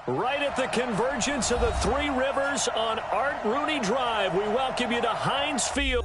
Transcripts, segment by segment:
Right at the convergence of the Three Rivers on Art Rooney Drive, we welcome you to Heinz Field.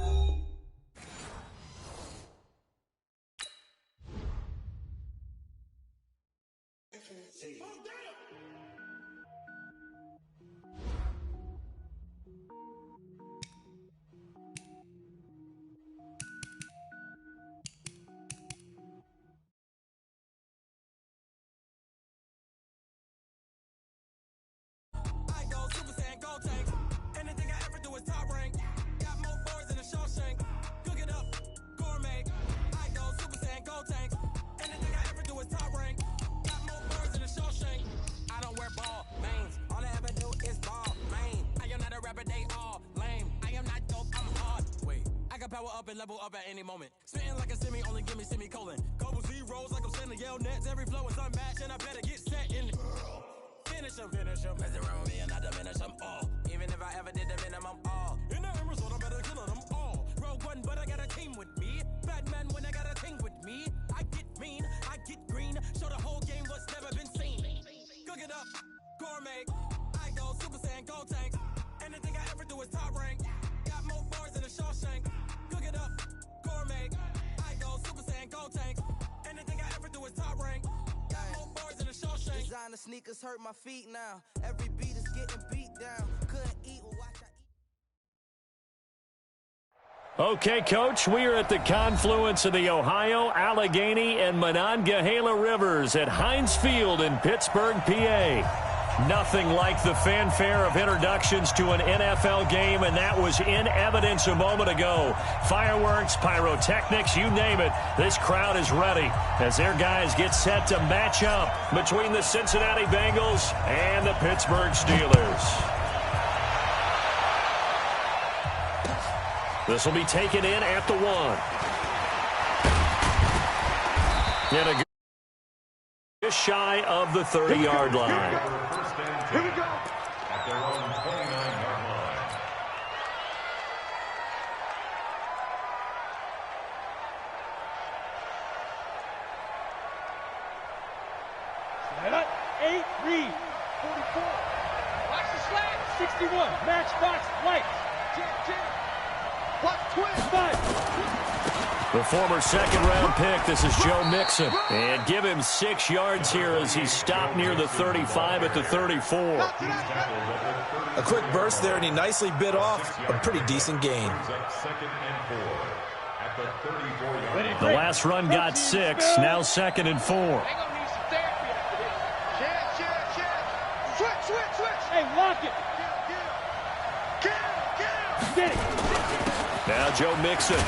Power up and level up at any moment. Spitting like a semi, only give me semicolon. Couple zeros like I'm sending yell nets. Every flow is unmatched, and I better get set in. Finish them. Mess around with me and I diminish them all. Even if I ever did the minimum, all. In the end result, I better kill them all. Rogue one, but I got a team with me. Batman when I got a team with me. I get mean, I get green. Show the whole game what's never been seen. Cook it up, gourmet. I go Super Saiyan, gold tank. Anything I ever do is top rank. Got more bars than a Shawshank. Cook it up, gourmet. I go Super Saiyan, gold tank. Anything I ever do is top rank. Got more bars than a Shawshank. Designer sneakers hurt my feet now. Every beat is getting beat down. Couldn't eat or watch I eat. Okay, Coach, we are at the confluence of the Ohio, Allegheny, and Monongahela Rivers at Heinz Field in Pittsburgh, PA. Nothing like the fanfare of introductions to an NFL game, and that was in evidence a moment ago. Fireworks, pyrotechnics, you name it. This crowd is ready as their guys get set to match up between the Cincinnati Bengals and the Pittsburgh Steelers. This will be taken in at the 1. And a just shy of the 30-yard line. Here we go. At their own 29-yard line. Set up. 8, read. 44. Watch the slant. 61. Matchbox lights. Jam. Watch twist. 5. The former second-round pick, this is Joe Mixon. And give him 6 yards here as he's stopped near the 35 at the 34. A quick burst there, and he nicely bit off a pretty decent gain. The last run got 6, now 2nd and 4. Switch. Hey, lock it. Get it. Now Joe Mixon.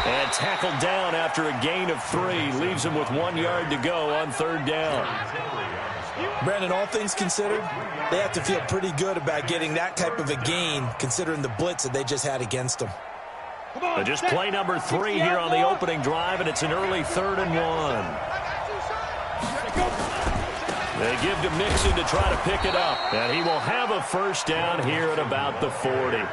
And tackled down after a gain of 3. Leaves him with 1 yard to go on 3rd down. Brandon, all things considered, they have to feel pretty good about getting that type of a gain, considering the blitz that they just had against them. But just play number 3 here on the opening drive, and it's an early 3rd and 1. They give to Mixon to try to pick it up, and he will have a first down here at about the 40.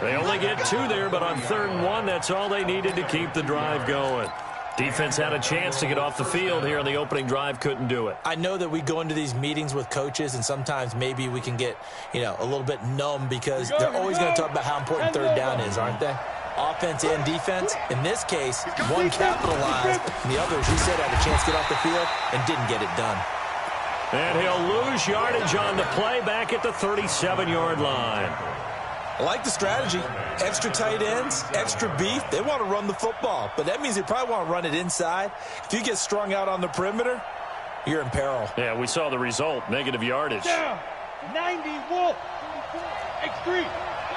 They only get 2 there, but on 3rd and 1, that's all they needed to keep the drive going. Defense had a chance to get off the field here on the opening drive, couldn't do it. I know that we go into these meetings with coaches, and sometimes maybe we can get, a little bit numb because they're always going to talk about how important 3rd down is, aren't they? Offense and defense. In this case, one capitalized, and the other, as you said, had a chance to get off the field and didn't get it done. And he'll lose yardage on the play back at the 37-yard line. I like the strategy. Extra tight ends, extra beef. They want to run the football, but that means they probably want to run it inside. If you get strung out on the perimeter, you're in peril. Yeah, we saw the result, negative yardage. Down. 90, Wolf. X3.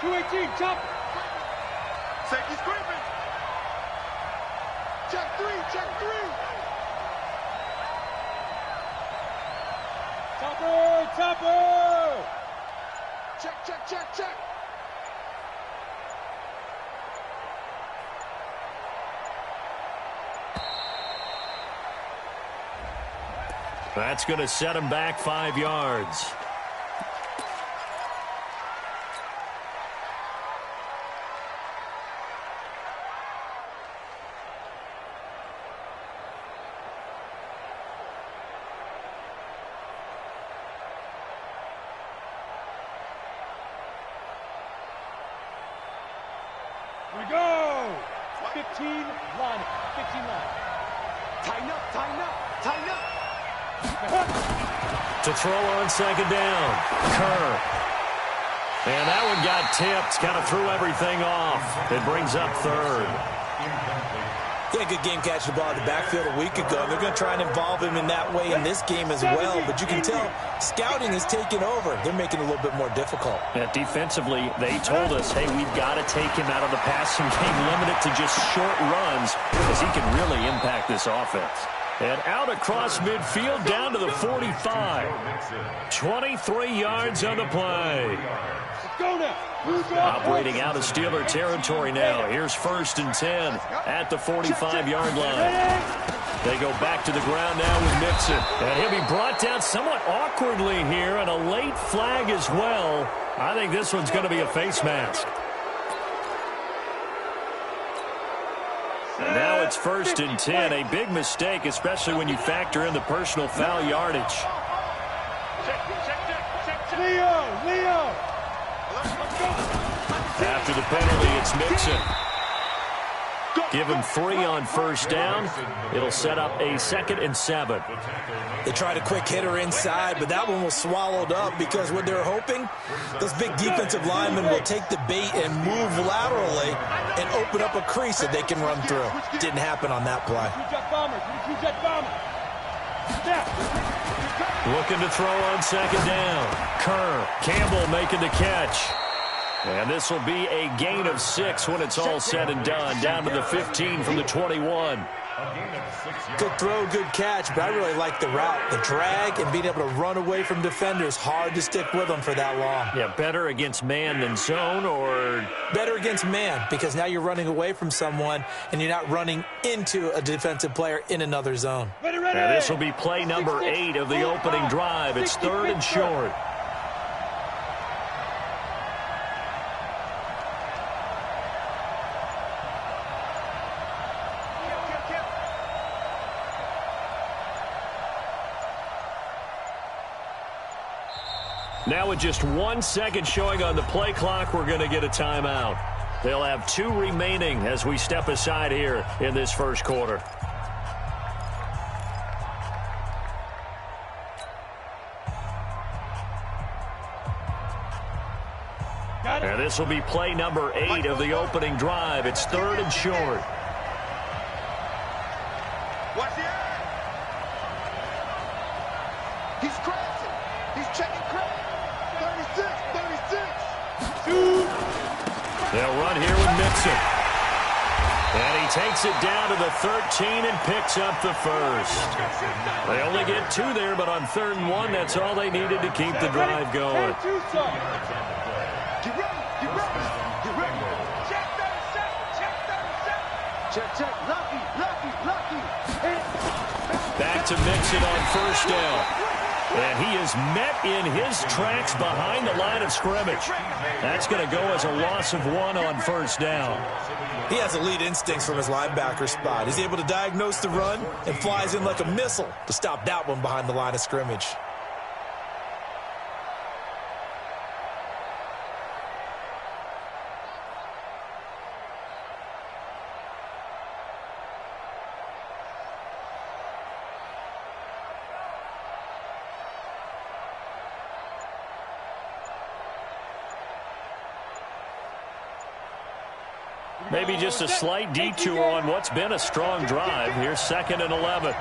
218, chop. Safety screaming. Check 3. Chopper. Check. That's going to set him back 5 yards. line. 15 line. Tighten up, tighten up, tighten up. To throw on second down. Kerr. And that one got tipped. Kind of threw everything off. It brings up third. He had a good game catching the ball in the backfield a week ago. They're going to try and involve him in that way in this game as well. But you can tell scouting is taking over. They're making it a little bit more difficult. Yeah, defensively, they told us, hey, we've got to take him out of the passing game, limit it to just short runs, because he can really impact this offense. And out across midfield, down to the 45. 23 yards on the play. Go now. Operating out of Steeler territory now. Here's 1st and 10 at the 45-yard line. They go back to the ground now with Mixon. And he'll be brought down somewhat awkwardly here, and a late flag as well. I think this one's going to be a face mask. And now it's 1st and 10. A big mistake, especially when you factor in the personal foul yardage. Leo! After the penalty, it's Mixon. Give him 3 on 1st down. It'll set up a 2nd and 7. They tried a quick hitter inside, but that one was swallowed up because what they're hoping, those big defensive linemen will take the bait and move laterally and open up a crease that they can run through. Didn't happen on that play. Looking to throw on 2nd down. Kerr, Campbell making the catch. And this will be a gain of 6 when it's all said and done. Down to the 15 from the 21. Good throw, good catch, but I really like the route. The drag and being able to run away from defenders. Hard to stick with them for that long. Yeah, better against man than zone, or? Better against man, because now you're running away from someone and you're not running into a defensive player in another zone. And this will be play number 8 of the opening drive. It's 3rd and short. Now with just 1 second showing on the play clock, we're going to get a timeout. They'll have 2 remaining as we step aside here in this first quarter. And this will be play number 8 of the opening drive. It's 3rd and short. Watch the eye. He's crashing. He's checking crash. 36. They'll run here with Mixon. And he takes it down to the 13 and picks up the first. They only get 2 there, but on 3rd and 1, that's all they needed to keep the drive going. Get ready. Get ready. Get ready. Check 37. Check. Lucky. Back to Mixon on 1st down. And he is met in his tracks behind the line of scrimmage. That's going to go as a loss of 1 on 1st down. He has elite instincts from his linebacker spot. He's able to diagnose the run and flies in like a missile to stop that one behind the line of scrimmage. Maybe just a slight detour on what's been a strong drive. Here's 2nd and 11.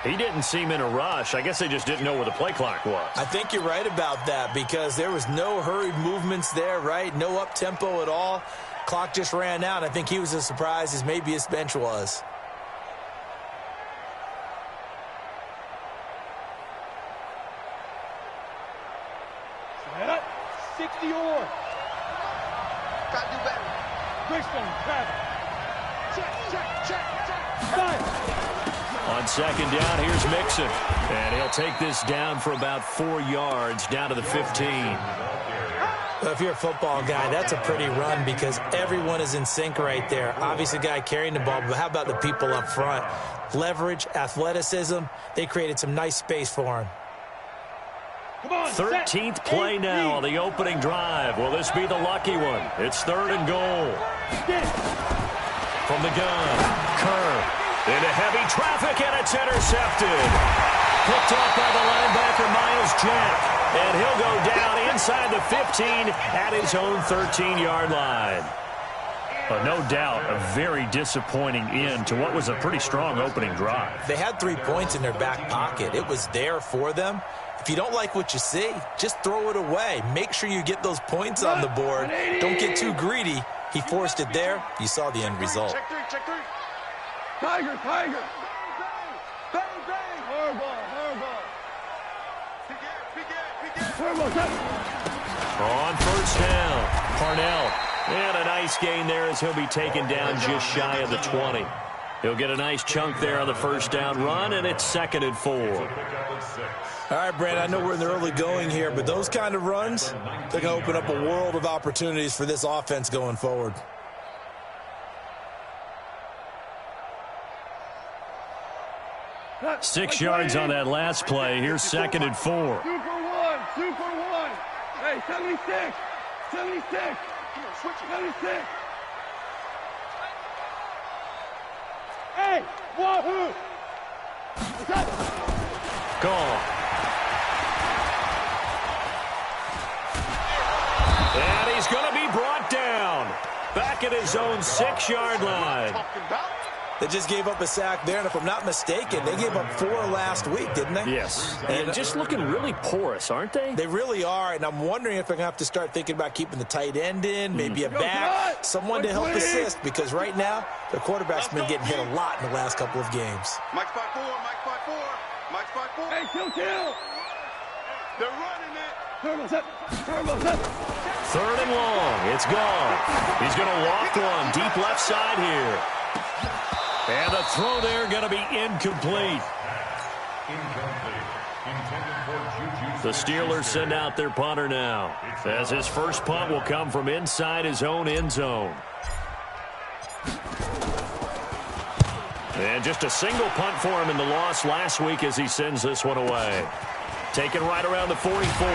He didn't seem in a rush. I guess they just didn't know where the play clock was. I think you're right about that because there was no hurried movements there, right? No up-tempo at all. Clock just ran out. I think he was as surprised as maybe his bench was. Set up. 60 or. Gotta do better. Greystone, Travis. Check. Fire. On 2nd down, here's Mixon. And he'll take this down for about 4 yards, down to the 15. Well, if you're a football guy, that's a pretty run because everyone is in sync right there. Obviously, the guy carrying the ball, but how about the people up front? Leverage, athleticism, they created some nice space for him. 13th play now on the opening drive. Will this be the lucky one? It's 3rd and goal. From the gun, Kerr into heavy traffic, and it's intercepted. Picked off by the linebacker, Miles Jack. And he'll go down inside the 15 at his own 13-yard line. No doubt a very disappointing end to what was a pretty strong opening drive. They had 3 points in their back pocket. It was there for them. If you don't like what you see, just throw it away. Make sure you get those points on the board. Don't get too greedy. He forced it there. You saw the end result. Check three. Tiger. Bang. Hard ball. On first down, Parnell. And a nice gain there as he'll be taken down just shy of the 20. He'll get a nice chunk there on the first down run, and it's 2nd and 4. All right, Brad, I know we're in the early going here, but those kind of runs, they're going to open up a world of opportunities for this offense going forward. Six yards on that last play. Here's 2nd and 4. Super one. Hey, 76. 76. Hey, wahoo! Gone. And he's going to be brought down. Back at his own 6-yard line. They just gave up a sack there, and if I'm not mistaken, they gave up 4 last week, didn't they? Yes. And just looking really porous, aren't they? They really are, and I'm wondering if they're going to have to start thinking about keeping the tight end in, maybe a back, someone to help assist, because right now, their quarterback's been getting hit a lot in the last couple of games. Mike 5-4. Hey, kill. They're running it. Turbo's up. 3rd and long. It's gone. He's going to walk one deep left side here. And the throw there going to be incomplete. The Steelers send out their punter now, as his first punt will come from inside his own end zone. And just a single punt for him in the loss last week as he sends this one away. Taken right around the 44.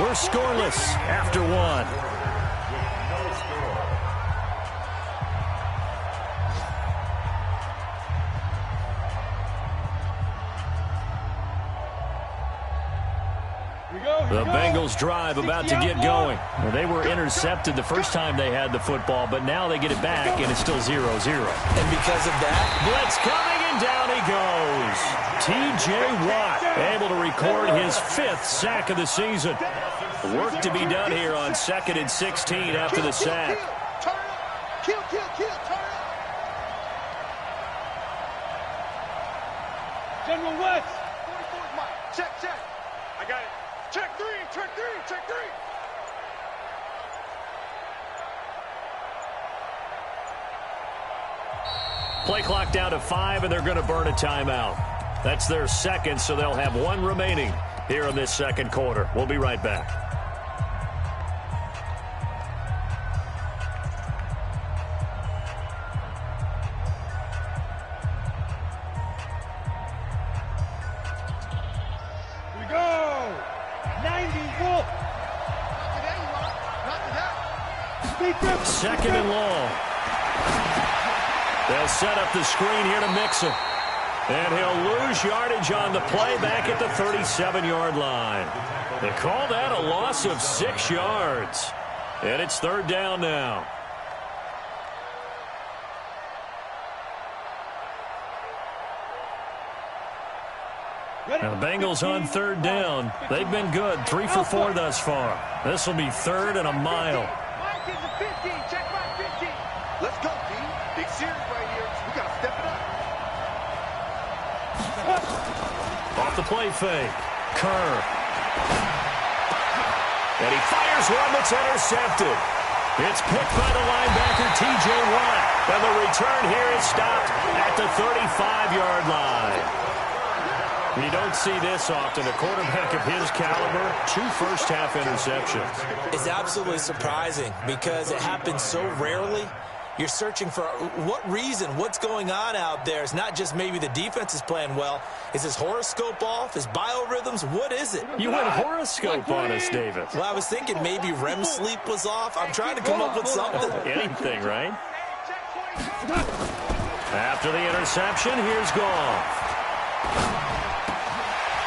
We're scoreless after one. The Bengals drive about to get going. Well, they were intercepted the first time they had the football, but now they get it back, and it's still 0-0. And because of that, blitz coming, and down he goes. T.J. Watt able to record his 5th sack of the season. Work to be done here on 2nd and 16 after the sack. Kill. Turn it. General West. 44's mine. Check. I got it. Check three. Play clock down to 5, and they're going to burn a timeout. That's their 2nd, so they'll have 1 remaining here in this 2nd quarter. We'll be right back. Here we go. 90 Wolf. 2nd and long. They'll set up the screen here to Mixon. And he'll lose yardage on the play back at the 37-yard line. They call that a loss of 6 yards. And it's 3rd down now. Now the Bengals on 3rd down. They've been good, 3 for 4 thus far. This will be 3rd and a mile. Mike is a 15. Check my 15. Let's go, D. Big series right here. We got to step it up. Off the play fake. Kerr. And he fires one that's intercepted. It's picked by the linebacker, T.J. Watt. And the return here is stopped at the 35-yard line. You don't see this often. A quarterback of his caliber, 2 first-half interceptions. it's absolutely surprising because it happens so rarely. you're searching for what reason, what's going on out there. It's not just maybe the defense is playing well. Is his horoscope off? His biorhythms? What is it? You went horoscope on us, David. Well, I was thinking maybe REM sleep was off. I'm trying to come up with something. Anything, right? After the interception, here's Goff.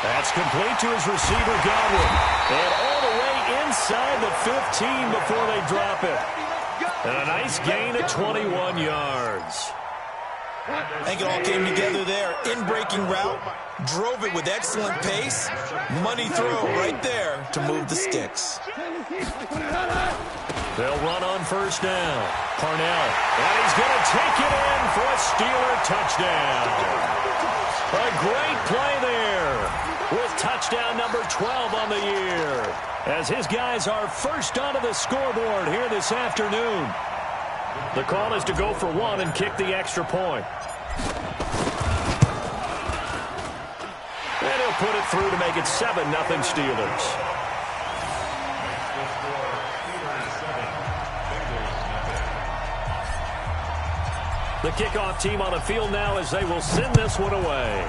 That's complete to his receiver, Godwin. And all the way inside the 15 before they drop it. And a nice gain of 21 yards. I think it all came together there. In-breaking route, drove it with excellent pace. Money throw right there to move the sticks. They'll run on first down. Parnell, and he's going to take it in for a Steeler touchdown. A great play there with touchdown number 12 on the year, as his guys are first onto the scoreboard here this afternoon. The call is to go for one and kick the extra point. And he'll put it through to make it 7-0 Steelers. The kickoff team on the field now as they will send this one away.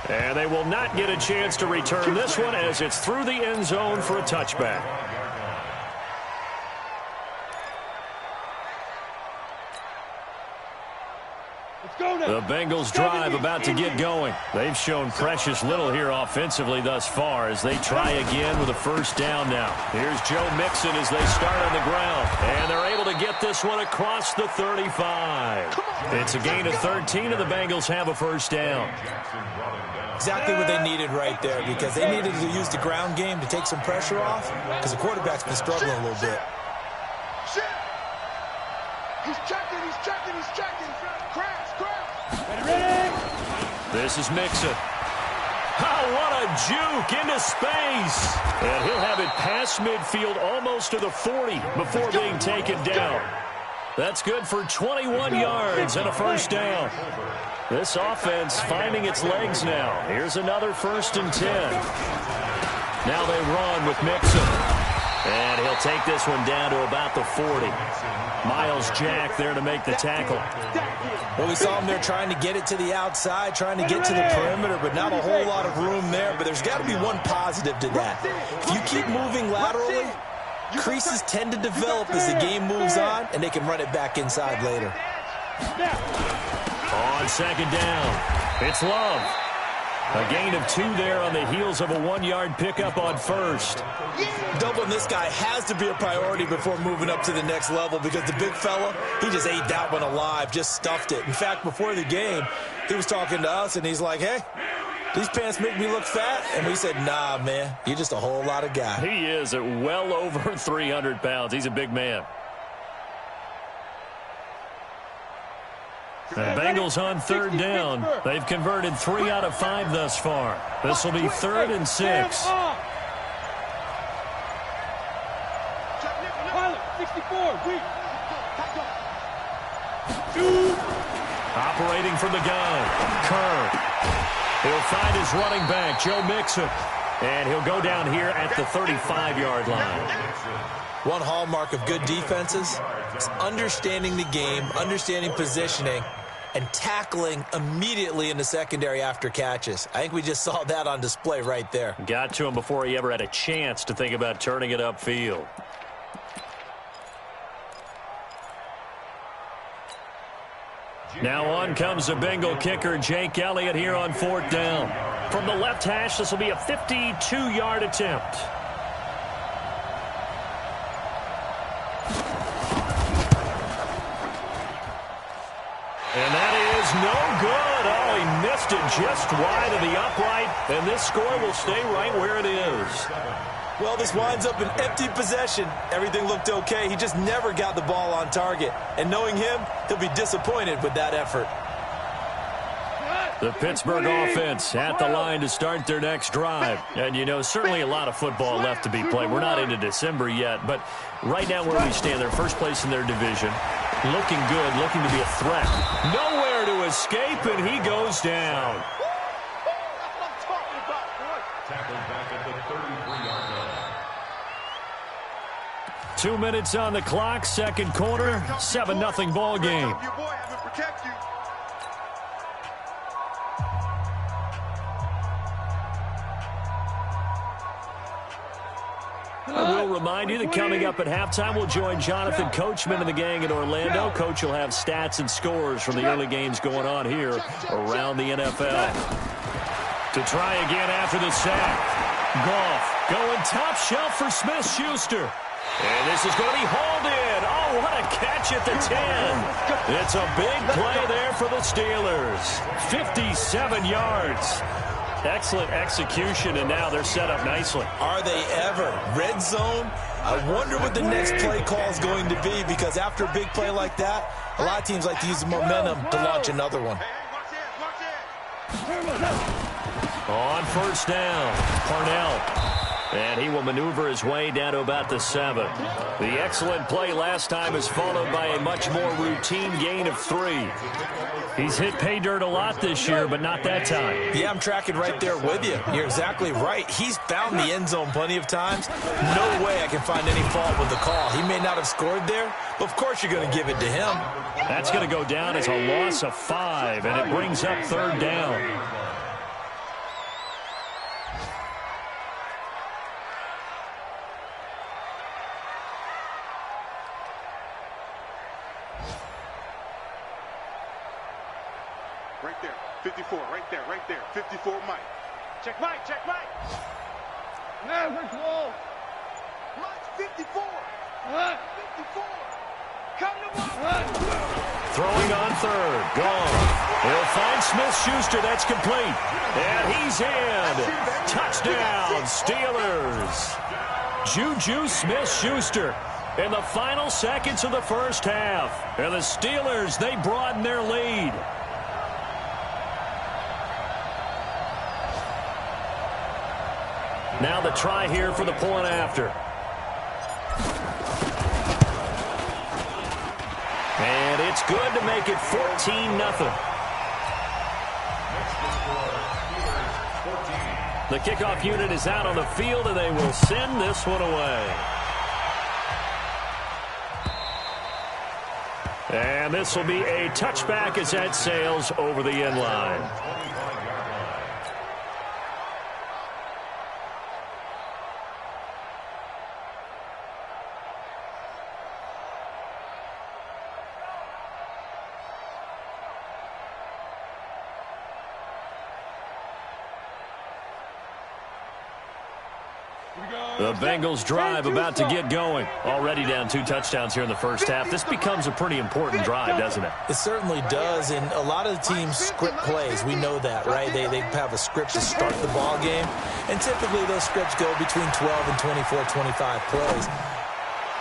And they will not get a chance to return this one as it's through the end zone for a touchback. The Bengals drive about to get going. They've shown precious little here offensively thus far as they try again with a first down now. Here's Joe Mixon as they start on the ground. And they're able to get this one across the 35. It's a gain of 13 and the Bengals have a first down. Exactly what they needed right there, because they needed to use the ground game to take some pressure off, because the quarterback's been struggling a little bit. He's checking. Crash. This is Mixon. Oh, what a juke into space. And he'll have it past midfield almost to the 40 before being taken down. That's good for 21 yards and a first down. This offense finding its legs now. Here's another 1st and 10. Now they run with Mixon. And he'll take this one down to about the 40. Miles Jack there to make the tackle. Well, we saw him there trying to get it to the outside, trying to get to the perimeter, but not a whole lot of room there. But there's got to be one positive to that. If you keep moving laterally, creases tend to develop as the game moves on, and they can run it back inside later. On second down, it's Love. A gain of 2 there on the heels of a 1-yard pickup on first. Doubling this guy has to be a priority before moving up to the next level, because the big fella, he just ate that one alive, just stuffed it. In fact, before the game, he was talking to us, and he's like, hey, these pants make me look fat. And we said, nah, man, you're just a whole lot of guy. He is at well over 300 pounds. He's a big man. The Bengals on third down. They've converted 3 out of 5 thus far. This will be 3rd and 6. Operating from the gun, Kerr. He'll find his running back, Joe Mixon. And he'll go down here at the 35-yard line. One hallmark of good defenses is understanding the game, understanding positioning, and tackling immediately in the secondary after catches. I think we just saw that on display right there. Got to him before he ever had a chance to think about turning it upfield. Now on comes the Bengal kicker, Jake Elliott, here on 4th down. From the left hash, this will be a 52-yard attempt. And that is no good. Oh, he missed it just wide of the upright, and this score will stay right where it is. Well, this winds up an empty possession. Everything looked okay. He just never got the ball on target. And knowing him, he'll be disappointed with that effort. The Pittsburgh offense at the line to start their next drive. And, you know, certainly a lot of football left to be played. We're not into December yet, but right now where we stand, they're first place in their division. Looking good, looking to be a threat. Nowhere to escape, and he goes down. 2 minutes on the clock, second quarter, 7-0 ball game. Your boy having to protect you. I will remind you that coming up at halftime, we'll join Jonathan Coachman and the gang in Orlando. Coach will have stats and scores from the early games going on here around the NFL. To try again after the sack. Goff going top shelf for Smith-Schuster. And this is going to be hauled in. Oh, what a catch at the 10. It's a big play there for the Steelers. 57 yards. Excellent execution, and now they're set up nicely. Are they ever? Red zone? I wonder what the next play call is going to be, because after a big play like that, a lot of teams like to use the momentum to launch another one. On first down, Parnell. And he will maneuver his way down to about the 7. The excellent play last time is followed by a much more routine gain of 3. He's hit pay dirt a lot this year, but not that time. Yeah, I'm tracking right there with you. You're exactly right. He's found the end zone plenty of times. No way I can find any fault with the call. He may not have scored there, but of course you're going to give it to him. That's going to go down as a loss of 5, and it brings up third down. Right there, 54, right there, 54, Mike. Check Mike. Never close. Mike's 54. 54. Come to Mike. Throwing on third. Gone. He'll find Smith-Schuster. That's complete. And he's in. Touchdown, Steelers. Juju Smith-Schuster in the final seconds of the first half. And the Steelers, they broaden their lead. Now the try here for the point after. And it's good to make it 14-0. The kickoff unit is out on the field, and they will send this one away. And this will be a touchback as that sails over the end line. The Bengals drive about to get going. Already down 2 touchdowns here in the first half. This becomes a pretty important drive, doesn't it? It certainly does, and a lot of the teams script plays. We know that, right? They have a script to start the ball game, and typically those scripts go between 12 and 24, 25 plays.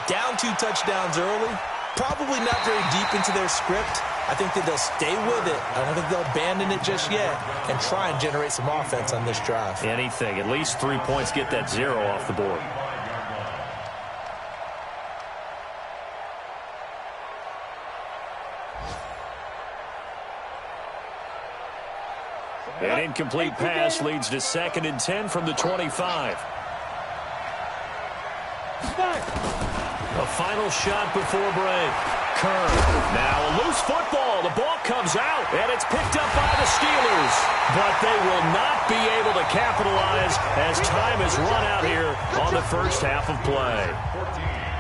Down 2 touchdowns early, probably not very deep into their script. I think that they'll stay with it. I don't think they'll abandon it just yet and try and generate some offense on this drive. Anything. At least 3 points, get that 0 off the board. An incomplete pass leads to 2nd and 10 from the 25. A final shot before break. Kerr. Now a loose football. The ball comes out, and it's picked up by the Steelers. But they will not be able to capitalize as time has run out here on the first half of play.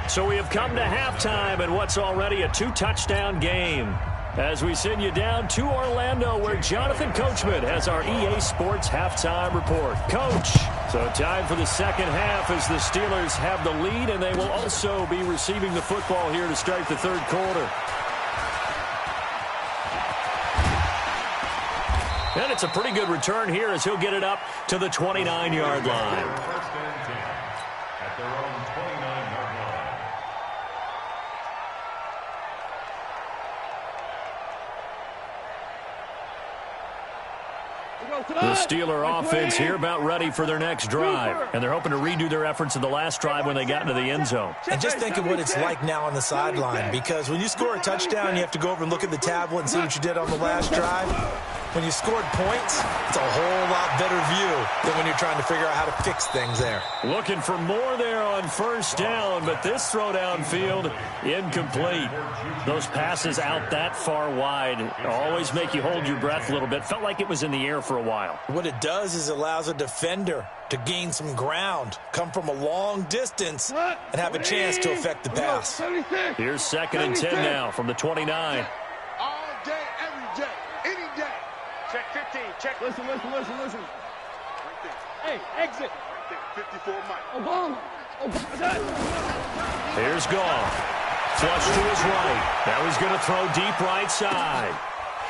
So we have come to halftime in what's already a 2-touchdown game. As we send you down to Orlando, where Jonathan Coachman has our EA Sports halftime report. Coach, so time for the second half as the Steelers have the lead, and they will also be receiving the football here to start the third quarter. And it's a pretty good return here as he'll get it up to the 29-yard line. First and 10 at their own 29-yard line. The Steeler offense here about ready for their next drive. And they're hoping to redo their efforts in the last drive when they got into the end zone. And just think of what it's like now on the sideline, because when you score a touchdown, you have to go over and look at the tablet and see what you did on the last drive. When you scored points, it's a whole lot better view than when you're trying to figure out how to fix things there. Looking for more there on first down, but this throw downfield incomplete. Those passes out that far wide always make you hold your breath a little bit. Felt like it was in the air for a while. What it does is it allows a defender to gain some ground, come from a long distance, and have a chance to affect the pass. Here's 2nd and 10 now from the 29. All day, every day, any day. Check 15. Check. Listen. Right there. Hey, exit. Right there. 54 Mike. Obama. Here's Goff. Flush to his right. Now he's going to throw deep right side.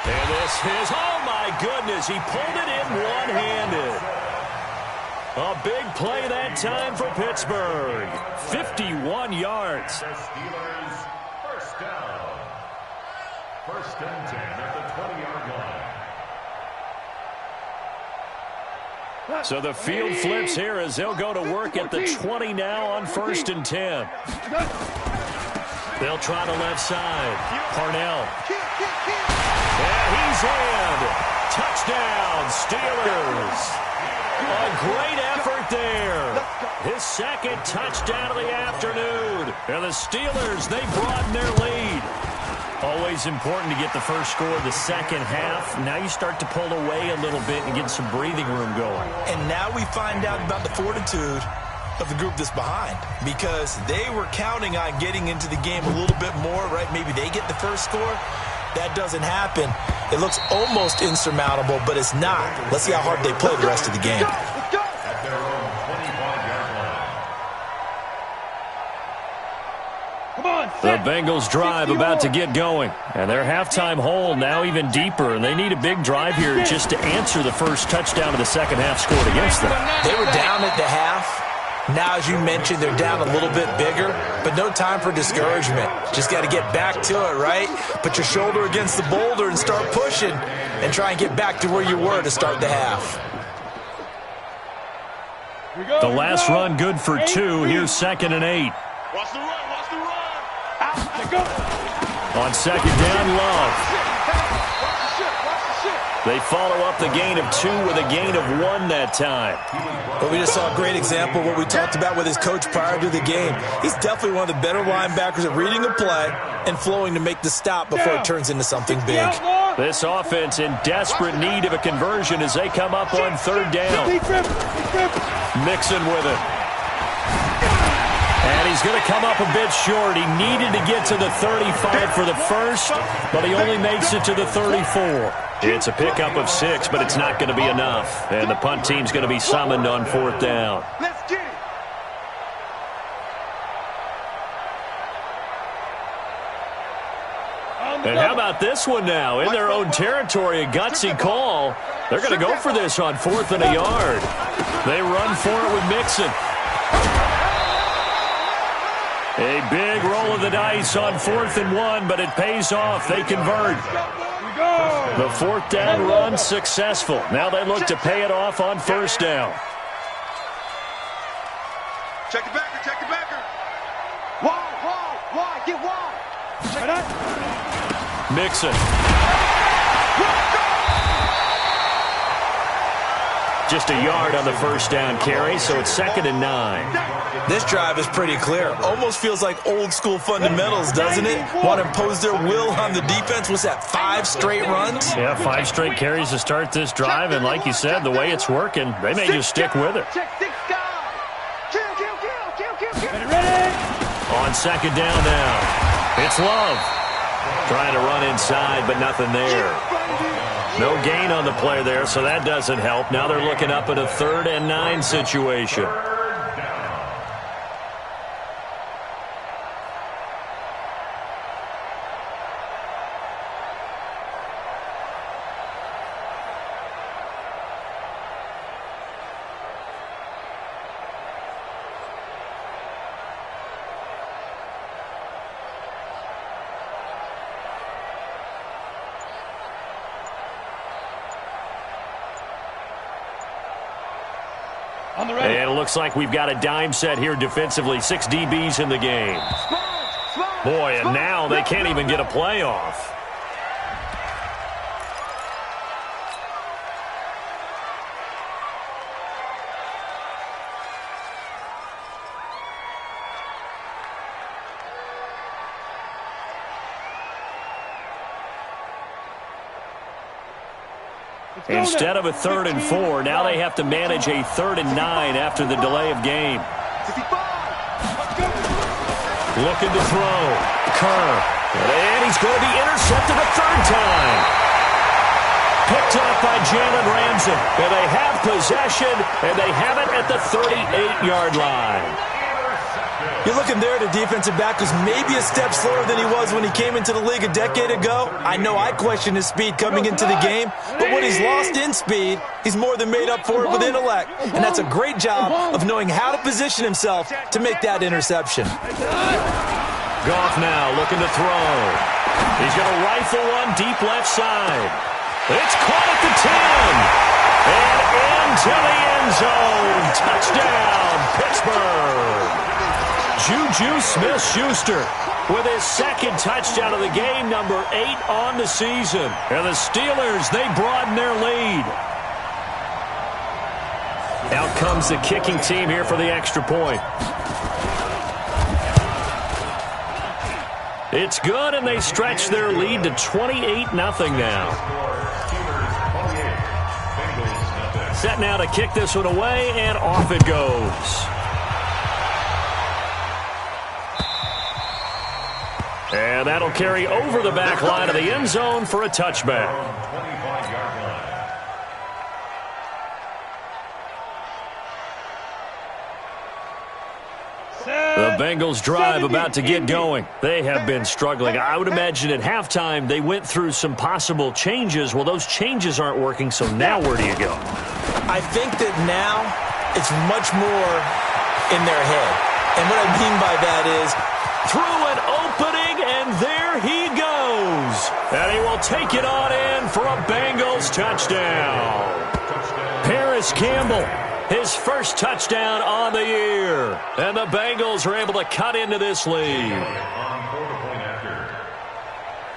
And this is, oh my goodness, he pulled it in one-handed. A big play that time for Pittsburgh. 51 yards. The Steelers, first down. 1st and 10 at the 20-yard line. So the field flips here as they'll go to work at the 20 now on 1st and 10. They'll try the left side. Parnell. And he's in. Touchdown, Steelers. A great effort there. His 2nd touchdown of the afternoon. And the Steelers, they broaden their lead. Always important to get the first score of the second half. Now you start to pull away a little bit and get some breathing room going. And now we find out about the fortitude of the group that's behind, because they were counting on getting into the game a little bit more, right? Maybe they get the first score. That doesn't happen. It looks almost insurmountable, but it's not. Let's see how hard they play the rest of the game. At their own 25-yard line. Come on, The Bengals drive about to get going, and their halftime hole now even deeper, and they need a big drive here just to answer the first touchdown of the second half scored against them. They were down at the half. Now, as you mentioned, they're down a little bit bigger, but no time for discouragement. Just got to get back to it, right? Put your shoulder against the boulder and start pushing and try and get back to where you were to start the half. The last run good for 2. Here's 2nd and 8. Watch the run. On 2nd down, Love. They follow up the gain of 2 with a gain of 1 that time. But we just saw a great example of what we talked about with his coach prior to the game. He's definitely one of the better linebackers at reading a play and flowing to make the stop before it turns into something big. This offense in desperate need of a conversion as they come up on 3rd down. Mixon with it. And he's going to come up a bit short. He needed to get to the 35 for the first, but he only makes it to the 34. It's a pickup of 6, but it's not going to be enough. And the punt team's going to be summoned on 4th down. Let's get it. And how about this one now? In their own territory, a gutsy call. They're going to go for this on 4th and a yard. They run for it with Mixon. A big roll of the dice on 4th and 1, but it pays off. They convert. The 4th down run successful. Now they look to pay it off on 1st down. Check it back. Wide, get wide. Check it out. Mixon. Just a yard on the 1st down carry, so it's 2nd and 9. This drive is pretty clear. Almost feels like old school fundamentals, doesn't it? Want to impose their will on the defense. Was that 5 straight runs? Yeah, 5 straight carries to start this drive, and like you said, the way it's working, they may just stick with it. Check 6 guys. Kill. Ready. On 2nd down now, it's Love. Trying to run inside, but nothing there. No gain on the play there, so that doesn't help. Now they're looking up at a 3rd and 9 situation. And it looks like we've got a dime set here defensively. 6 DBs in the game. Boy, and now they can't even get a play off. Instead of a 3rd and 4, now they have to manage a 3rd and 9 after the delay of game. Looking to throw. Kerr. And he's going to be intercepted a 3rd time. Picked up by Jalen Ramsey. And they have possession, and they have it at the 38-yard line. You're looking there at a defensive back who's maybe a step slower than he was when he came into the league a decade ago. I know I questioned his speed coming into the game, but what he's lost in speed, he's more than made up for it with intellect. And that's a great job of knowing how to position himself to make that interception. Goff now looking to throw. He's going to rifle one deep left side. It's caught at the 10. And into the end zone. Touchdown, Pittsburgh. Juju Smith-Schuster with his 2nd touchdown of the game, number 8 on the season. And the Steelers, they broaden their lead. Out comes the kicking team here for the extra point. It's good, and they stretch their lead to 28-0 now. Set now to kick this one away, and off it goes. And that'll carry over the back line of the end zone for a touchback. The Bengals drive about to get going. They have been struggling. I would imagine at halftime they went through some possible changes. Well, those changes aren't working, so now where do you go? I think that now it's much more in their head. And what I mean by that is through an opening, and there he goes. And he will take it on in for a Bengals touchdown. Paris Campbell, his first touchdown on the year. And the Bengals are able to cut into this lead.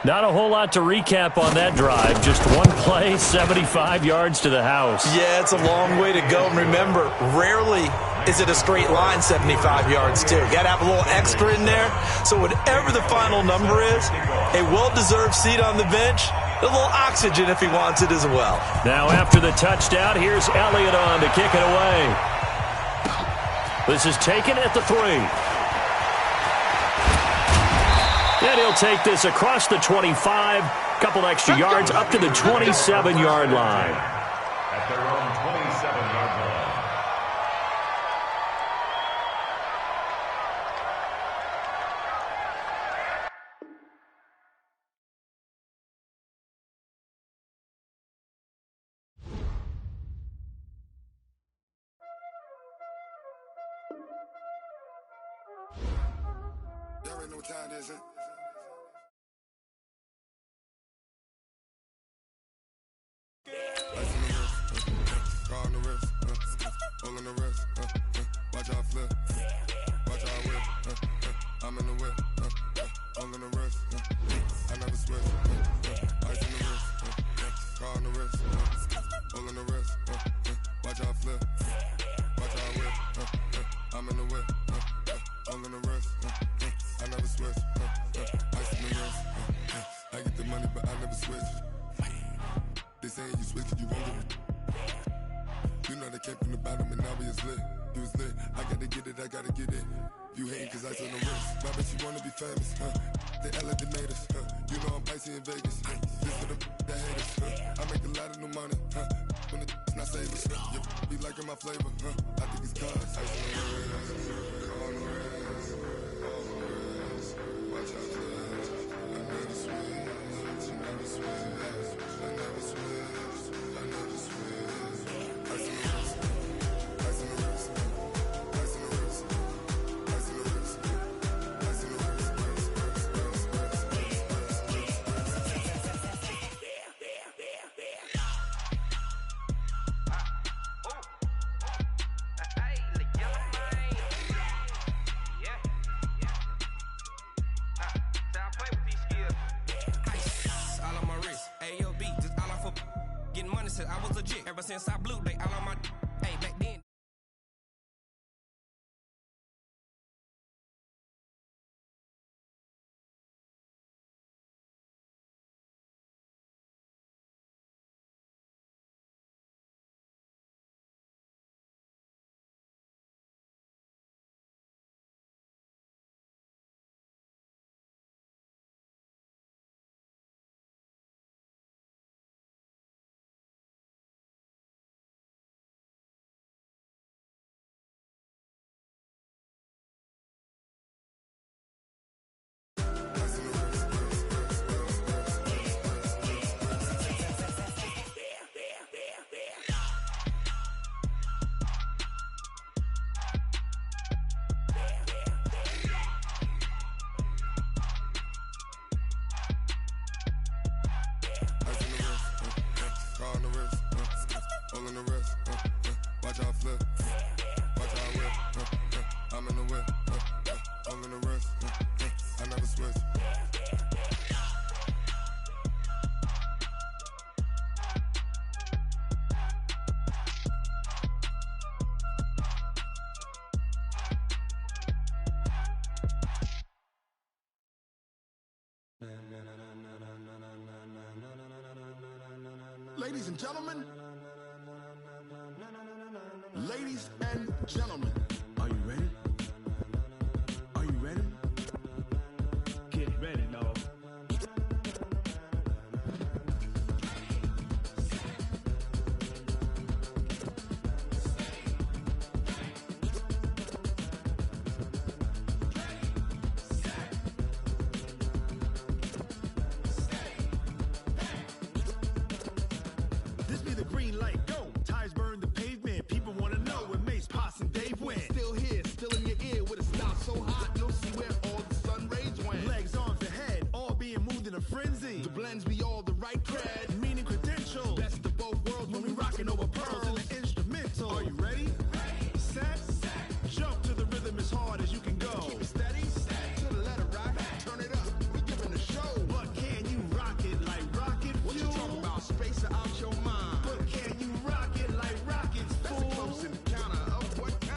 Not a whole lot to recap on that drive. Just one play, 75 yards to the house. Yeah, it's a long way to go. And remember, rarely is it a straight line 75 yards, too. Got to have a little extra in there. So whatever the final number is, a well-deserved seat on the bench, a little oxygen if he wants it as well. Now after the touchdown, here's Elliott on to kick it away. This is taken at the 3. And he'll take this across the 25, couple extra yards up to the 27-yard line. At their own 27-yard line. Y'all already know what time it is, huh? Ice on the wrist, car on the wrist, all on the wrist, watch out flip, watch out whip, I'm in the whip, all on the wrist, I never switch, ice on the wrist, car on the wrist, all on the wrist, watch out flip, watch out whip, I'm in the whip, all on the wrist, I never switch, ice on the wrist, I get the money but I never switch. They saying you switch it, you won't get it. You know they came from the bottom and now we is lit. You was lit, I gotta get it, I gotta get it. You hating cause ice on the wrist. Why bet you wanna be famous, They elevated us, You know I'm icy in Vegas, This for the that hate us, I make a lot of new money, When the not save us, You be liking my flavor, I think it's cause ice on the wrist, on the wrist, on the wrist. Watch out for this, I never switch, I never switch. I was legit ever since I blew they all on my back then. flip. Watch how I whip. I'm in the whip. Holding the wrist. I never switch. Ladies and gentlemen, ladies and gentlemen, are you ready? Are you ready? Get ready, dog. This be the green light, go. Tires burn the pavement. People want to know where Mace, Potts, and Dave went. Still here, still in your ear with a style so hot, you'll see where all the sun rays went. Legs, arms, the head, all being moved in a frenzy. The blends be all the right cred, meaning credentials. Best of both worlds when we rocking over pearls in the instrumental. Are you ready? Set, jump to the rhythm as hard as you can go. Keep it steady, to the letter right. Turn it up, we giving the show. But can you rock it like rocket fuel? What you talking about? Space it out your mind. But can you rock it like rockets, fool? That's a close encounter of what kind?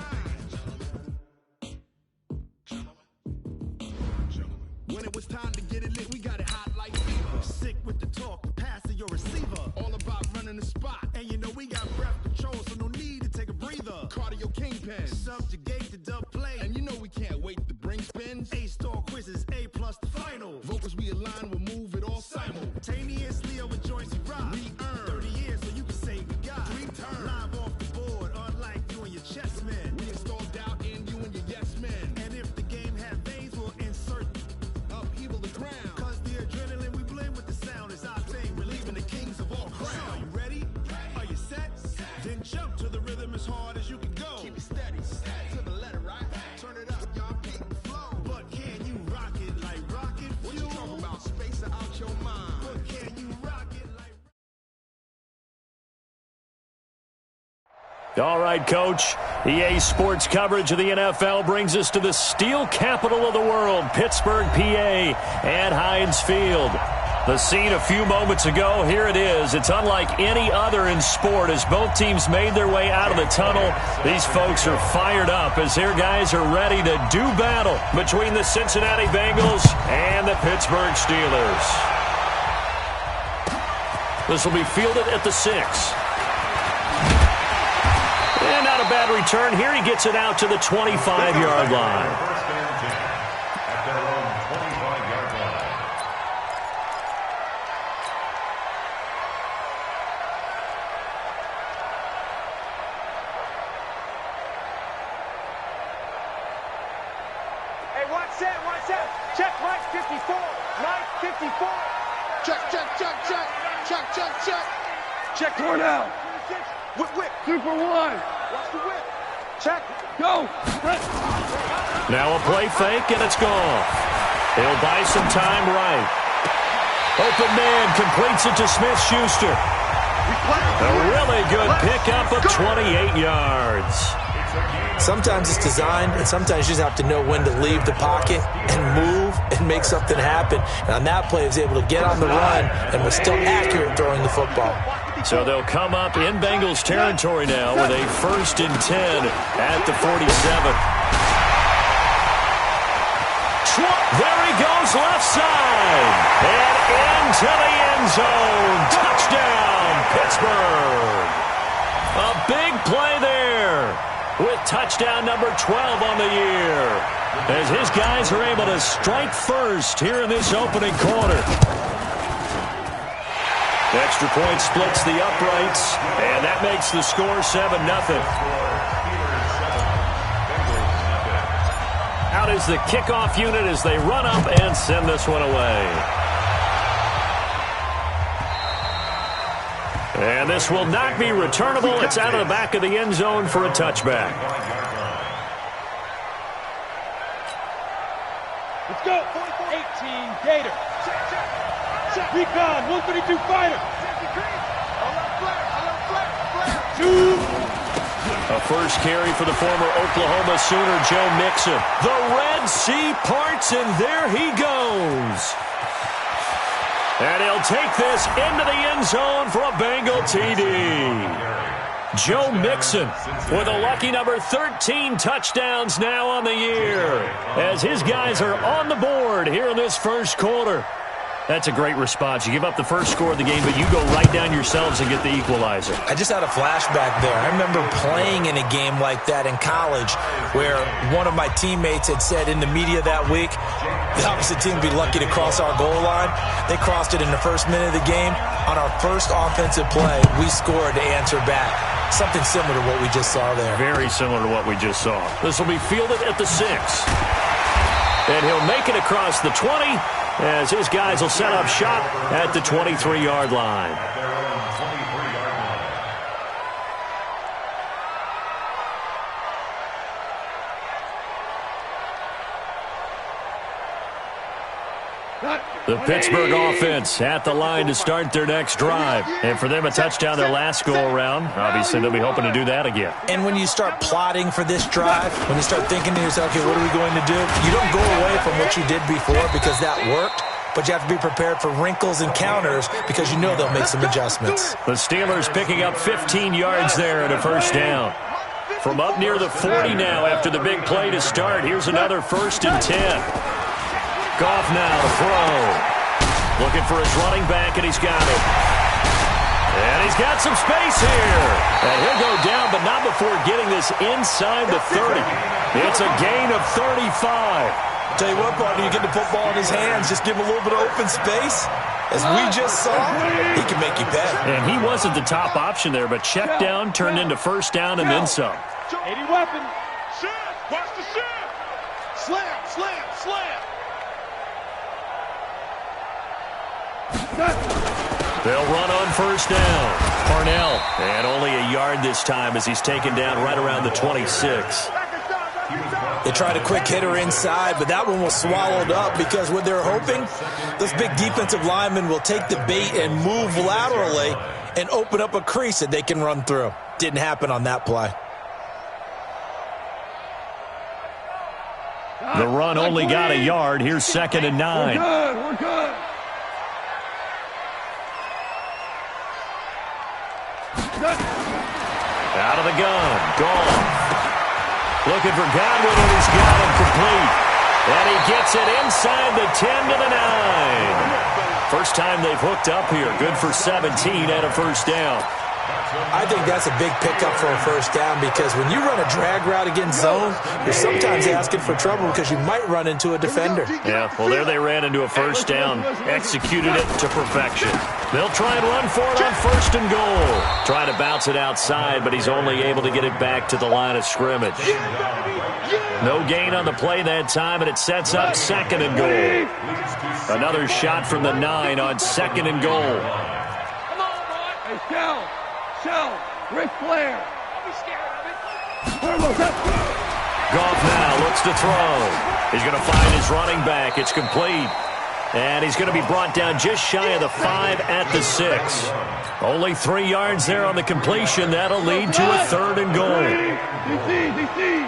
When it was time to get it lit, we got it hot like fever. Sick with the talk, the pass to your receiver. All about running the spot. And you know we got breath control, so no need to take a breather. Cardio kingpin, subjugate the dub play. And you know we can't wait to bring spins. A-star quizzes, A+ the final. Vocals we align, we'll move it all simultaneously over joints we rock. We earn 30 years so you can say we got 3 turns. Live off the board, unlike you and your chess men. We installed doubt in you and your yes men. And if the game had veins, we'll insert upheaval the ground. Cause the adrenaline we blend with the sound is our thing. Relieving the kings of all crowns. So are you ready? Are you set? Then jump to the rhythm as hard as you can go. Keep it steady, to the letter right. Turn it up, y'all keep the flow. But can you rock it like rocket fuel? What you talking about? Space it out your mind. But can you rock it like... All right, Coach. EA Sports coverage of the NFL brings us to the steel capital of the world, Pittsburgh, PA, at Heinz Field. The scene a few moments ago, here it is. It's unlike any other in sport as both teams made their way out of the tunnel. These folks are fired up as their guys are ready to do battle between the Cincinnati Bengals and the Pittsburgh Steelers. This will be fielded at the 6. And not a bad return here. He gets it out to the 25-yard line. First and 10 at their own 25-yard line. Hey, watch that, watch that. Check Mike 54. Mike 54. Check, check, check, check. Check, check, check. Check Cornell. Whip, whip. Super one. Watch the whip. Check. Go. Now a play fake, and it's gone. He'll buy some time right. Open man completes it to Smith-Schuster. A really good pickup of 28 yards. Sometimes it's designed, and sometimes you just have to know when to leave the pocket and move and make something happen. And on that play, he was able to get on the run and was still accurate throwing the football. So they'll come up in Bengals territory now with a 1st and 10 at the 47. There he goes, left side. And into the end zone. Touchdown, Pittsburgh. A big play there with touchdown number 12 on the year, as his guys are able to strike first here in this opening quarter. Extra point splits the uprights, and that makes the score 7-0. Out is the kickoff unit as they run up and send this one away. And this will not be returnable. It's out of the back of the end zone for a touchback. Let's go. 18 Gator. Recon, 132 fighter. 2. A first carry for the former Oklahoma Sooner, Joe Mixon. The Red Sea parts, and there he goes. And he'll take this into the end zone for a Bengal TD. Joe Mixon with a lucky number 13 touchdowns now on the year as his guys are on the board here in this first quarter. That's a great response. You give up the first score of the game, but you go right down yourselves and get the equalizer. I just had a flashback there. I remember playing in a game like that in college where one of my teammates had said in the media that week, the opposite team would be lucky to cross our goal line. They crossed it in the first minute of the game. On our first offensive play, we scored to answer back. Something similar to what we just saw there. Very similar to what we just saw. This will be fielded at the 6. And he'll make it across the 20 as his guys will set up shop at the 23-yard line. The Pittsburgh offense at the line to start their next drive. And for them, a touchdown their last go-around. Obviously, they'll be hoping to do that again. And when you start plotting for this drive, when you start thinking to yourself, okay, what are we going to do? You don't go away from what you did before because that worked. But you have to be prepared for wrinkles and counters because you know they'll make some adjustments. The Steelers picking up 15 yards there at a first down. From up near the 40 now after the big play to start, here's another 1st and 10. Goff now to throw. Looking for his running back, and he's got it. And he's got some space here. And he'll go down, but not before getting this inside the 30. It's a gain of 35. Tell you what, partner, you get the football in his hands, just give him a little bit of open space. As we just saw, he can make you pay. And he wasn't the top option there, but check down turned into first down and then some. 80 weapon. Shift. Watch the shift. Slam, slam, slam. They'll run on first down. Parnell, and only a yard this time as he's taken down right around the 26. They tried a quick hitter inside, but that one was swallowed up because what they're hoping, those big defensive linemen will take the bait and move laterally and open up a crease that they can run through. Didn't happen on that play. The run only got a yard. Here's 2nd and 9. We're good. Out of the gun. Gone. Looking for Godwin, and he's got him complete. And he gets it inside the 10 to the 9. First time they've hooked up here. Good for 17 and a first down. I think that's a big pickup for a first down because when you run a drag route against zone, you're sometimes asking for trouble because you might run into a defender. Yeah, well, there they ran into a first down. Executed it to perfection. They'll try and run for it on 1st and goal. Try to bounce it outside, but he's only able to get it back to the line of scrimmage. No gain on the play that time, and it sets up 2nd and goal. Another shot from the 9 on 2nd and goal. Hey, Shell, Ric Flair. Don't be scared of it. Goff now looks to throw. He's going to find his running back. It's complete. And he's going to be brought down just shy of the 5 at the 6. Only 3 yards there on the completion. That'll lead to a 3rd and goal. DC.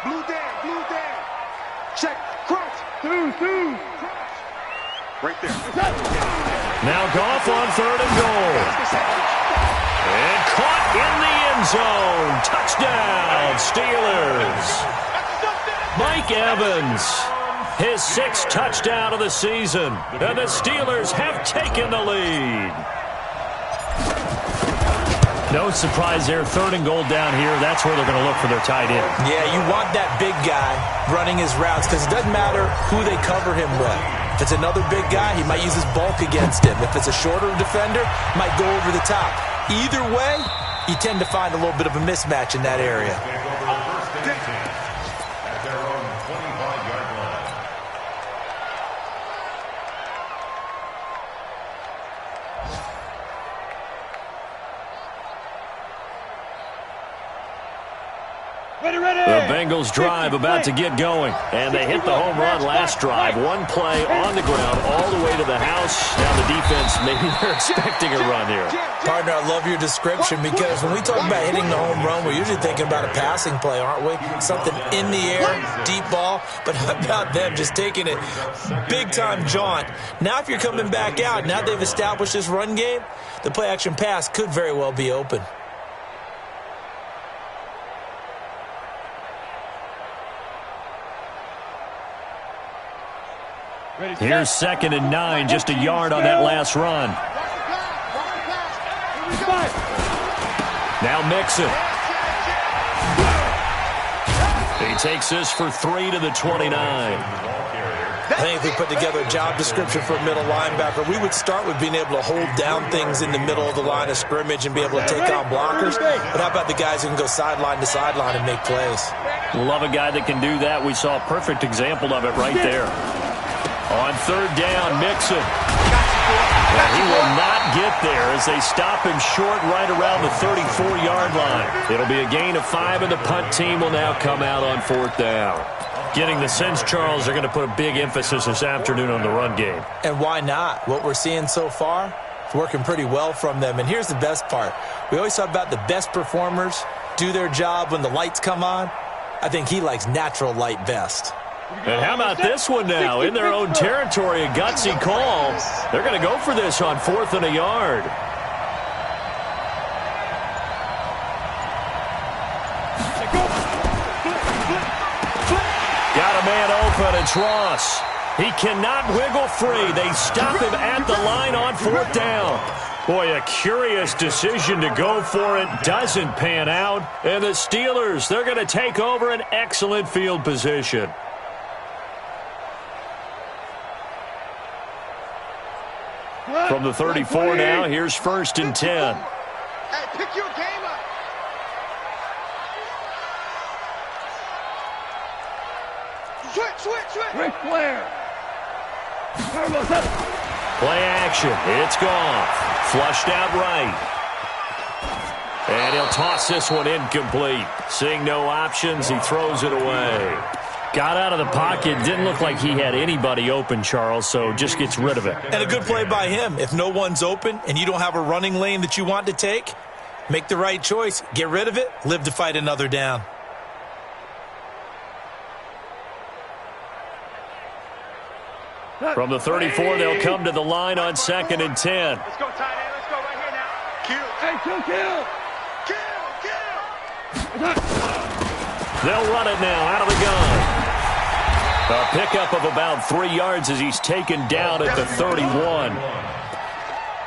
Blue down. Check, crunch. Two. Right there. Now Goff on 3rd and goal. And caught in the end zone. Touchdown, Steelers. Mike Evans, his 6th touchdown of the season. And the Steelers have taken the lead. No surprise there. 3rd and goal down here. That's where they're going to look for their tight end. Yeah, you want that big guy running his routes because it doesn't matter who they cover him with. If it's another big guy, he might use his bulk against him. If it's a shorter defender, might go over the top. Either way, you tend to find a little bit of a mismatch in that area. The Bengals drive about to get going. And they hit the home run last drive. One play on the ground all the way to the house. Now the defense, maybe they're expecting a run here. Partner, I love your description because when we talk about hitting the home run, we're usually thinking about a passing play, aren't we? Something in the air, deep ball. But how about them just taking it big-time jaunt? Now if you're coming back out, now they've established this run game, the play-action pass could very well be open. Here's 2nd and 9, just a yard on that last run. Now Mixon. He takes this for 3 to the 29. I think if we put together a job description for a middle linebacker, we would start with being able to hold down things in the middle of the line of scrimmage and be able to take on blockers. But how about the guys who can go sideline to sideline and make plays? Love a guy that can do that. We saw a perfect example of it right there. On 3rd down, Mixon. And he will not get there as they stop him short right around the 34-yard line. It'll be a gain of 5, and the punt team will now come out on 4th down. Getting the sense, Charles, they're going to put a big emphasis this afternoon on the run game. And why not? What we're seeing so far is working pretty well from them. And here's the best part. We always talk about the best performers do their job when the lights come on. I think he likes natural light best. And how about this one now? In their own territory, a gutsy call. They're going to go for this on 4th and a yard. Got a man open. It's Ross. He cannot wiggle free. They stop him at the line on 4th down. Boy, a curious decision to go for it. Doesn't pan out. And the Steelers, they're going to take over an excellent field position. From the 34 now, here's 1st and 10. Hey, pick your game up. Switch. Ric Flair. Play action. It's gone. Flushed out right. And he'll toss this one incomplete. Seeing no options, he throws it away. Got out of the pocket. Didn't look like he had anybody open, Charles, so just gets rid of it. And a good play by him. If no one's open and you don't have a running lane that you want to take, make the right choice. Get rid of it. Live to fight another down. From the 34, they'll come to the line on 2nd and 10. Let's go, tight end. Let's go right here now. Kill. Hey, kill. They'll run it now out of the gun. A pickup of about 3 yards as he's taken down at the 31.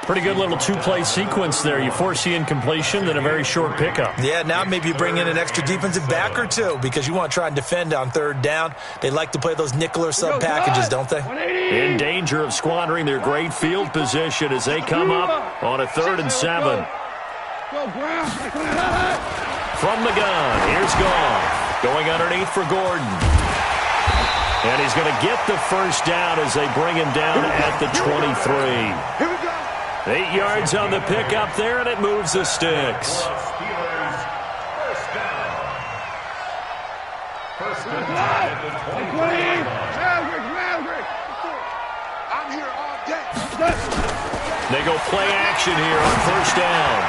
Pretty good little 2-play sequence there. You foresee incompletion, then a very short pickup. Yeah, now maybe you bring in an extra defensive back or two because you want to try and defend on 3rd down. They like to play those nickel or sub packages, don't they? In danger of squandering their great field position as they come up on a 3rd and 7. From the gun, here's Goff. Going underneath for Gordon. And he's going to get the 1st down as they bring him down at the 23. 8 yards on the pickup there, and it moves the sticks. First and 10 at the 20. Maverick. I'm here all day. They go play action here on 1st down.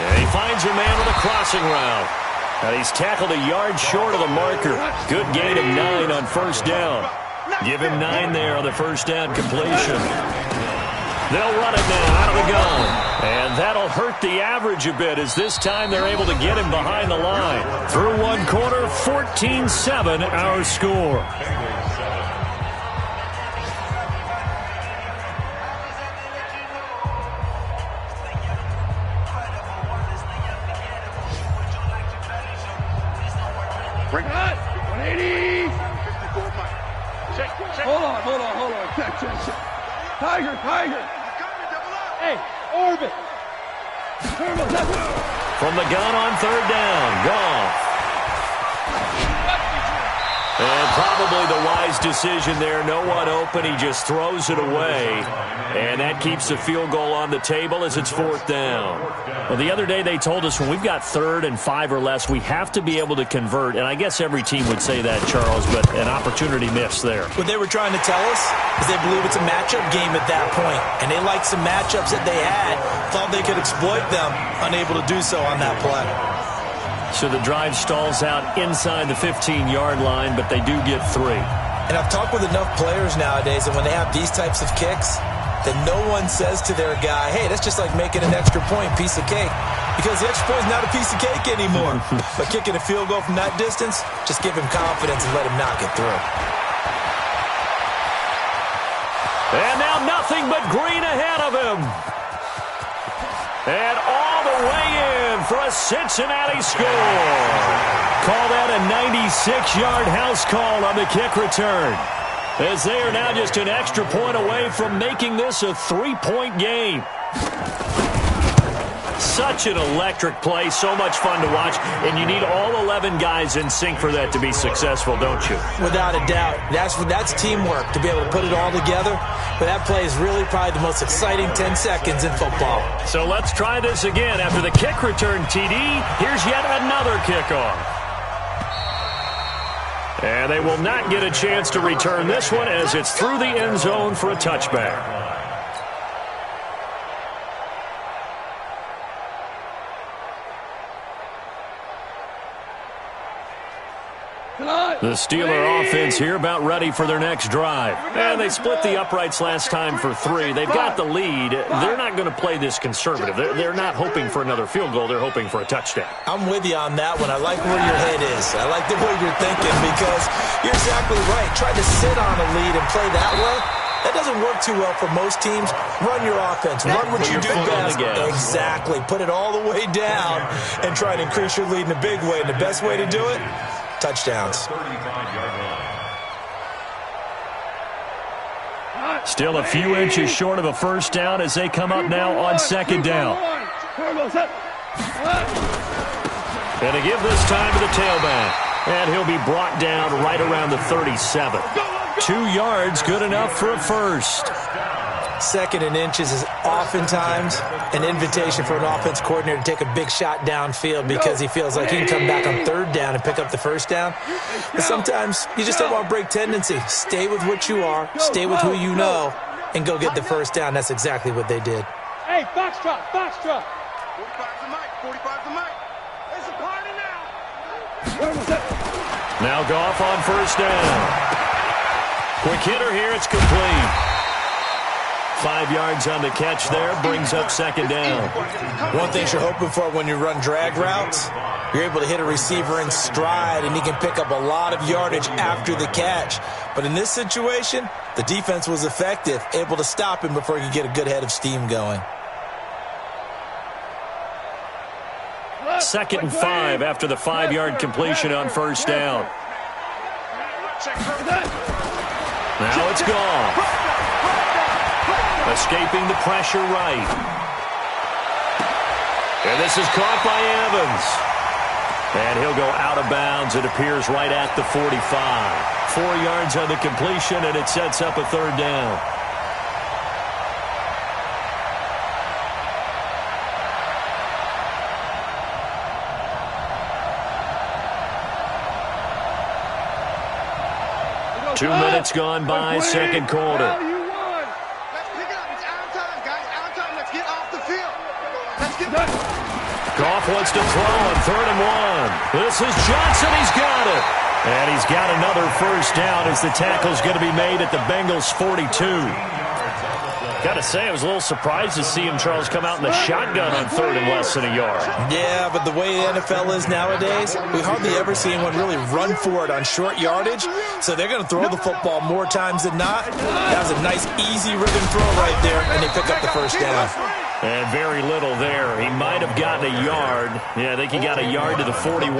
And he finds a man with a crossing route. And he's tackled a yard short of the marker. Good gain of 9 on 1st down. Give him 9 there on the 1st down completion. They'll run it now out of the gun. And that'll hurt the average a bit as this time they're able to get him behind the line. Through one quarter, 14-7 our score. Bring it. 180. Hold on. Check. Tiger. Hey, orbit. From the gun on 3rd down, Goff. And probably the wise decision there. No one open. He just throws it away. And that keeps the field goal on the table as it's 4th down. Well, the other day they told us when we've got 3rd and 5 or less, we have to be able to convert. And I guess every team would say that, Charles, but an opportunity missed there. What they were trying to tell us is they believe it's a matchup game at that point. And they liked some matchups that they had, thought they could exploit them, unable to do so on that play. So the drive stalls out inside the 15-yard line, but they do get 3. And I've talked with enough players nowadays that when they have these types of kicks, that no one says to their guy, hey, that's just like making an extra point, piece of cake. Because the extra point is not a piece of cake anymore. But kicking a field goal from that distance, just give him confidence and let him knock it through. And now nothing but green ahead of him. And all the way in for a Cincinnati score. Call that a 96-yard house call on the kick return, as they are now just an extra point away from making this a 3-point game. Such an electric play, so much fun to watch, and you need all 11 guys in sync for that to be successful, don't you? Without a doubt. That's teamwork, to be able to put it all together. But that play is really probably the most exciting 10 seconds in football. So let's try this again. After the kick return TD, here's yet another kickoff. And they will not get a chance to return this one as it's through the end zone for a touchback. The Steeler offense here about ready for their next drive. And they split the uprights last time for 3. They've got the lead. They're not going to play this conservative. They're not hoping for another field goal. They're hoping for a touchdown. I'm with you on that one. I like where your head is. I like the way you're thinking because you're exactly right. Trying to sit on a lead and play that way, that doesn't work too well for most teams. Run your offense. Run what you do best. Exactly. Put it all the way down and try to increase your lead in a big way. And the best way to do it, touchdowns. Still a few inches short of a first down as they come up now on 2nd down. And to give this time to the tailback. And he'll be brought down right around the 37. 2 yards, good enough for a first. 2nd and inches is oftentimes an invitation for an offense coordinator to take a big shot downfield because he feels like he can come back on 3rd down and pick up the first down. But sometimes you just don't want to break tendency. Stay with what you are, stay with who you know, and go get the first down. That's exactly what they did. Hey, Foxtrot, Foxtrot. 45's the mic, 45's the mic. It's a party now. Now Goff on first down. Quick hitter here, it's complete. 5 yards on the catch there, brings up 2nd down. One thing you're hoping for when you run drag routes, you're able to hit a receiver in stride, and he can pick up a lot of yardage after the catch. But in this situation, the defense was effective, able to stop him before he could get a good head of steam going. 2nd and 5 after the 5-yard completion on first down. Now it's gone. Escaping the pressure right. And this is caught by Evans. And he'll go out of bounds. It appears right at the 45. 4 yards on the completion, and it sets up a 3rd down. Two minutes gone by, 2nd quarter. Goff wants to throw on 3rd and 1. This is Johnson. He's got it. And he's got another first down as the tackle's going to be made at the Bengals 42. Got to say, I was a little surprised to see him, Charles, come out in the shotgun on 3rd and less than a yard. Yeah, but the way the NFL is nowadays, we hardly ever see anyone really run for it on short yardage. So they're going to throw the football more times than not. That was a nice, easy rhythm throw right there, and they pick up the first down. And very little there. He might have gotten a yard. Yeah, I think he got a yard to the 41.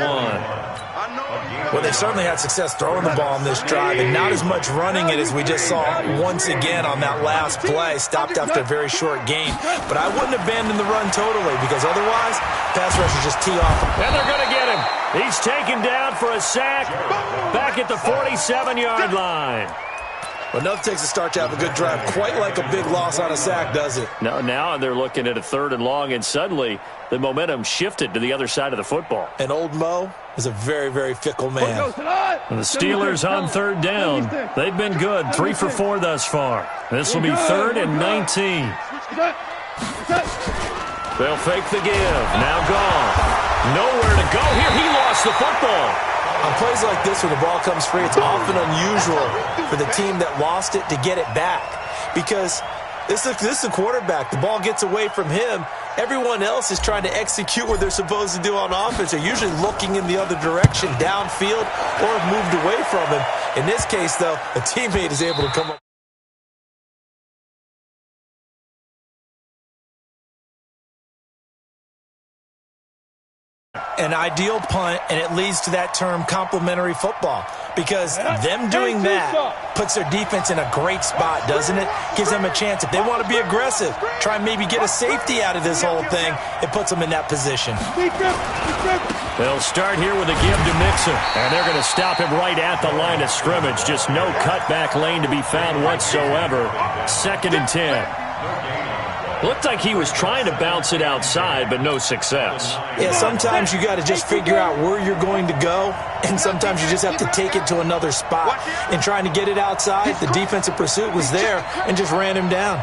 Well, they certainly had success throwing the ball on this drive, and not as much running it as we just saw once again on that last play. Stopped after a very short gain. But I wouldn't abandon the run totally, because otherwise, pass rushers just tee off. And they're going to get him. He's taken down for a sack back at the 47-yard line. Well, nothing takes a start to have a good drive quite like a big loss on a sack, does it? No, now they're looking at a 3rd and long, and suddenly the momentum shifted to the other side of the football. And old Mo is a very, very fickle man. And the Steelers on 3rd down. They've been good, 3 for 4 thus far. This will be 3rd and 19. They'll fake the give. Now gone. Nowhere to go here. He lost the football. On plays like this where the ball comes free, it's often unusual for the team that lost it to get it back, because this is a quarterback. The ball gets away from him. Everyone else is trying to execute what they're supposed to do on offense. They're usually looking in the other direction, downfield, or have moved away from him. In this case, though, a teammate is able to come up. An ideal punt, and it leads to that term complementary football, because them doing that puts their defense in a great spot, doesn't it? Gives them a chance. If they want to be aggressive, try and maybe get a safety out of this whole thing, it puts them in that position. They'll start here with a give to Mixon, and they're going to stop him right at the line of scrimmage. Just no cutback lane to be found whatsoever. 2nd and 10. Looked like he was trying to bounce it outside, but no success. Yeah, sometimes you got to just figure out where you're going to go, and sometimes you just have to take it to another spot. And trying to get it outside, the defensive pursuit was there and just ran him down.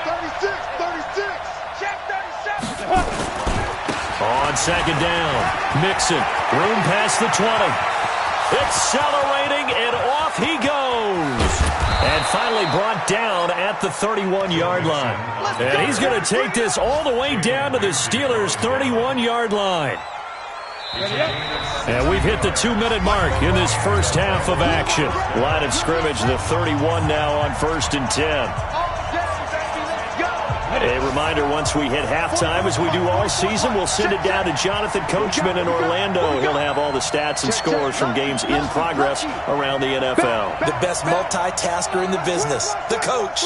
36. Check 37. On 2nd down, Mixon, room past the 20. Accelerating, and off he goes. And finally brought down at the 31-yard line. And he's going to take this all the way down to the Steelers' 31-yard line. And we've hit the 2-minute mark in this first half of action. Line of scrimmage, the 31 now on 1st and 10. A reminder, once we hit halftime, as we do all season, we'll send it down to Jonathan Coachman in Orlando. He'll have all the stats and scores from games in progress around the NFL. The best multitasker in the business, the coach.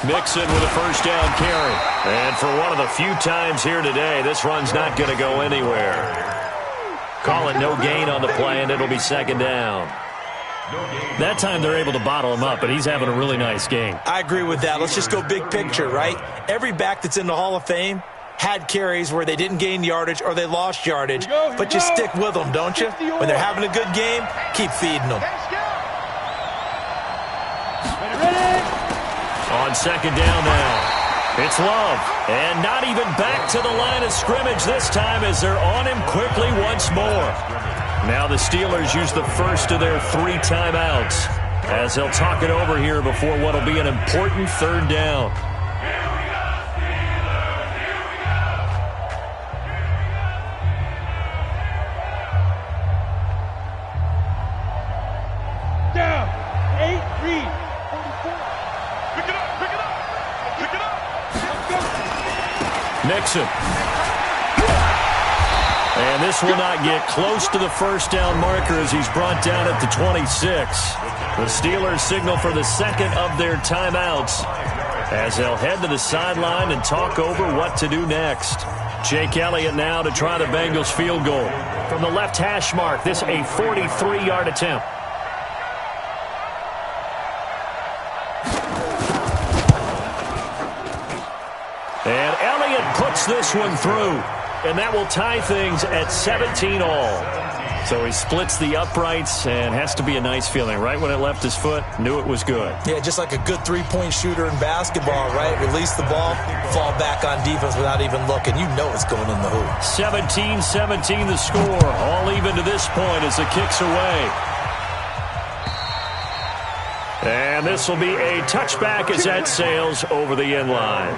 Mixon with a 1st down carry. And for one of the few times here today, this run's not going to go anywhere. Call it no gain on the play, and it'll be 2nd down. That time they're able to bottle him up, but he's having a really nice game. I agree with that. Let's just go big picture, right? Every back that's in the Hall of Fame had carries where they didn't gain yardage or they lost yardage, but you stick with them, don't you? When they're having a good game, keep feeding them. On 2nd down now, it's Love, and not even back to the line of scrimmage this time as they're on him quickly once more. Now the Steelers use the first of their 3 timeouts as they'll talk it over here before what will be an important 3rd down. Down. 8, read. 44. Pick it up. Nixon. And this will not get close to the 1st down marker as he's brought down at the 26. The Steelers signal for the 2nd of their timeouts as they'll head to the sideline and talk over what to do next. Jake Elliott now to try the Bengals field goal. From the left hash mark, this a 43-yard attempt. And Elliott puts this one through. And that will tie things at 17 all. So he splits the uprights, and has to be a nice feeling. Right when it left his foot, knew it was good. Yeah, just like a good 3-point shooter in basketball, right? Release the ball, fall back on defense without even looking. You know it's going in the hoop. 17-17 the score. All even to this point as the kick's away. And this will be a touchback as that sails over the end line.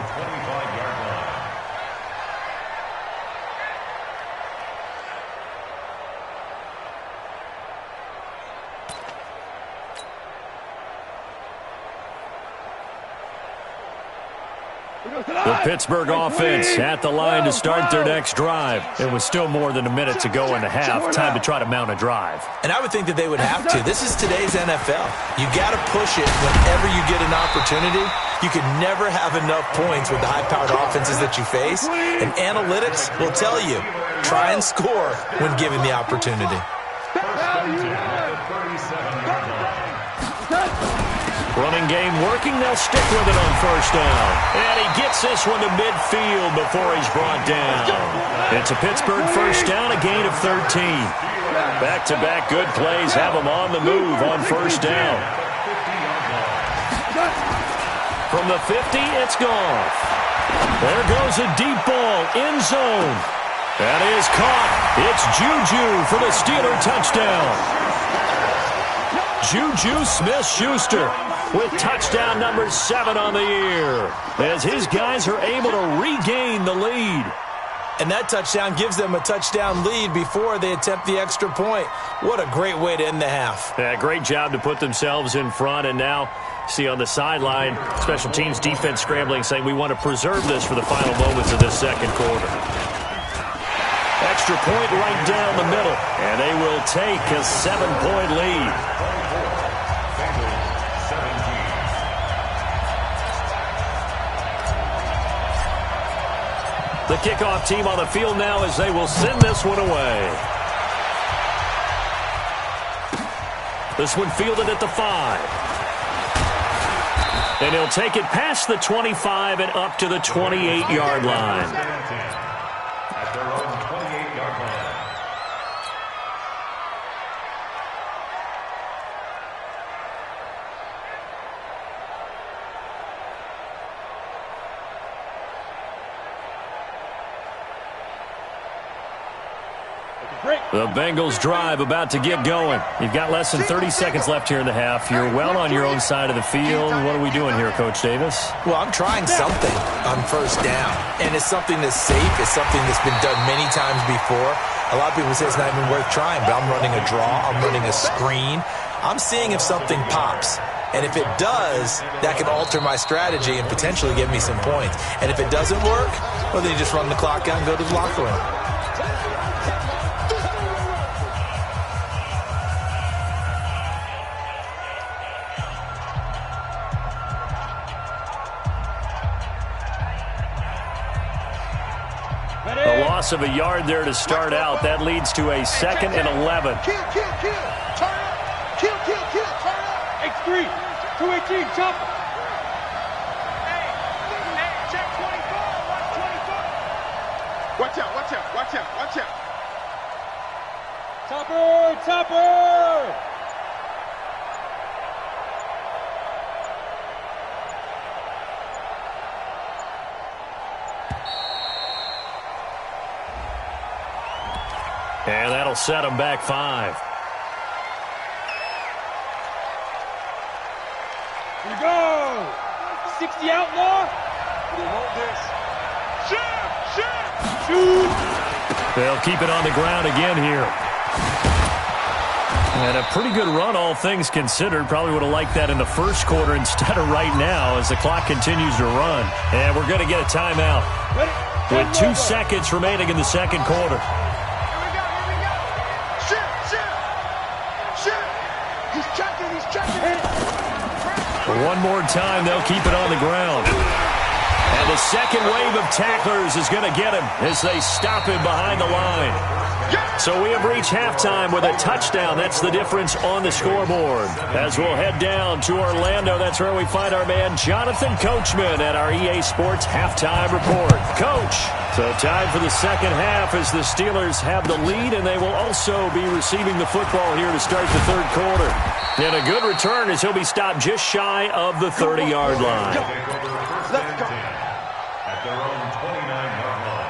The Pittsburgh offense at the line to start their next drive. It was still more than a minute to go in the half. Time to try to mount a drive. And I would think that they would have to. This is today's NFL. You got to push it whenever you get an opportunity. You can never have enough points with the high-powered offenses that you face. And analytics will tell you, try and score when given the opportunity. Running game working. They'll stick with it on first down. And he gets this one to midfield before he's brought down. It's a Pittsburgh first down, a gain of 13. Back-to-back good plays have them on the move on first down. From the 50, it's gone. There goes a deep ball, end zone. That is caught. It's Juju for the Steeler touchdown. Juju Smith-Schuster with touchdown number 7 on the year, as his guys are able to regain the lead. And that touchdown gives them a touchdown lead before they attempt the extra point. What a great way to end the half. Yeah, great job to put themselves in front, and now see on the sideline, special teams defense scrambling, saying we want to preserve this for the final moments of this second quarter. Extra point right down the middle, and they will take a 7-point lead. The kickoff team on the field now as they will send this one away. This one fielded at the 5. And he'll take it past the 25 and up to the 28-yard line. At their own 28-yard line. The Bengals drive about to get going. You've got less than 30 seconds left here in the half. You're well on your own side of the field. What are we doing here, Coach Davis? Well, I'm trying something on first down, and it's something that's safe. It's something that's been done many times before. A lot of people say it's not even worth trying, but I'm running a draw. I'm running a screen. I'm seeing if something pops. And if it does, that can alter my strategy and potentially give me some points. And if it doesn't work, well, then you just run the clock out and go to the locker room. A loss of a yard there to start out. That leads to a 2nd and 11. Kill, kill, kill. Turn up. Kill, kill, kill. Turn up. X3. 218. Jump. Hey, check 24. Watch 24. Watch out, watch out, watch out, watch out. Topper, topper. And that'll set them back 5. Here we go. 60 outlaw. We want this. Shoot. They'll keep it on the ground again here. And a pretty good run, all things considered. Probably would have liked that in the first quarter instead of right now as the clock continues to run. And we're going to get a timeout with 2 seconds remaining in the second quarter. One more time, they'll keep it on the ground. And the second wave of tacklers is going to get him as they stop him behind the line. So we have reached halftime with a touchdown. That's the difference on the scoreboard. As we'll head down to Orlando, that's where we find our man Jonathan Coachman at our EA Sports Halftime Report. Coach, so time for the second half as the Steelers have the lead, and they will also be receiving the football here to start the third quarter. And a good return as he'll be stopped just shy of the 30-yard line. Let's go. At their own 29-yard line.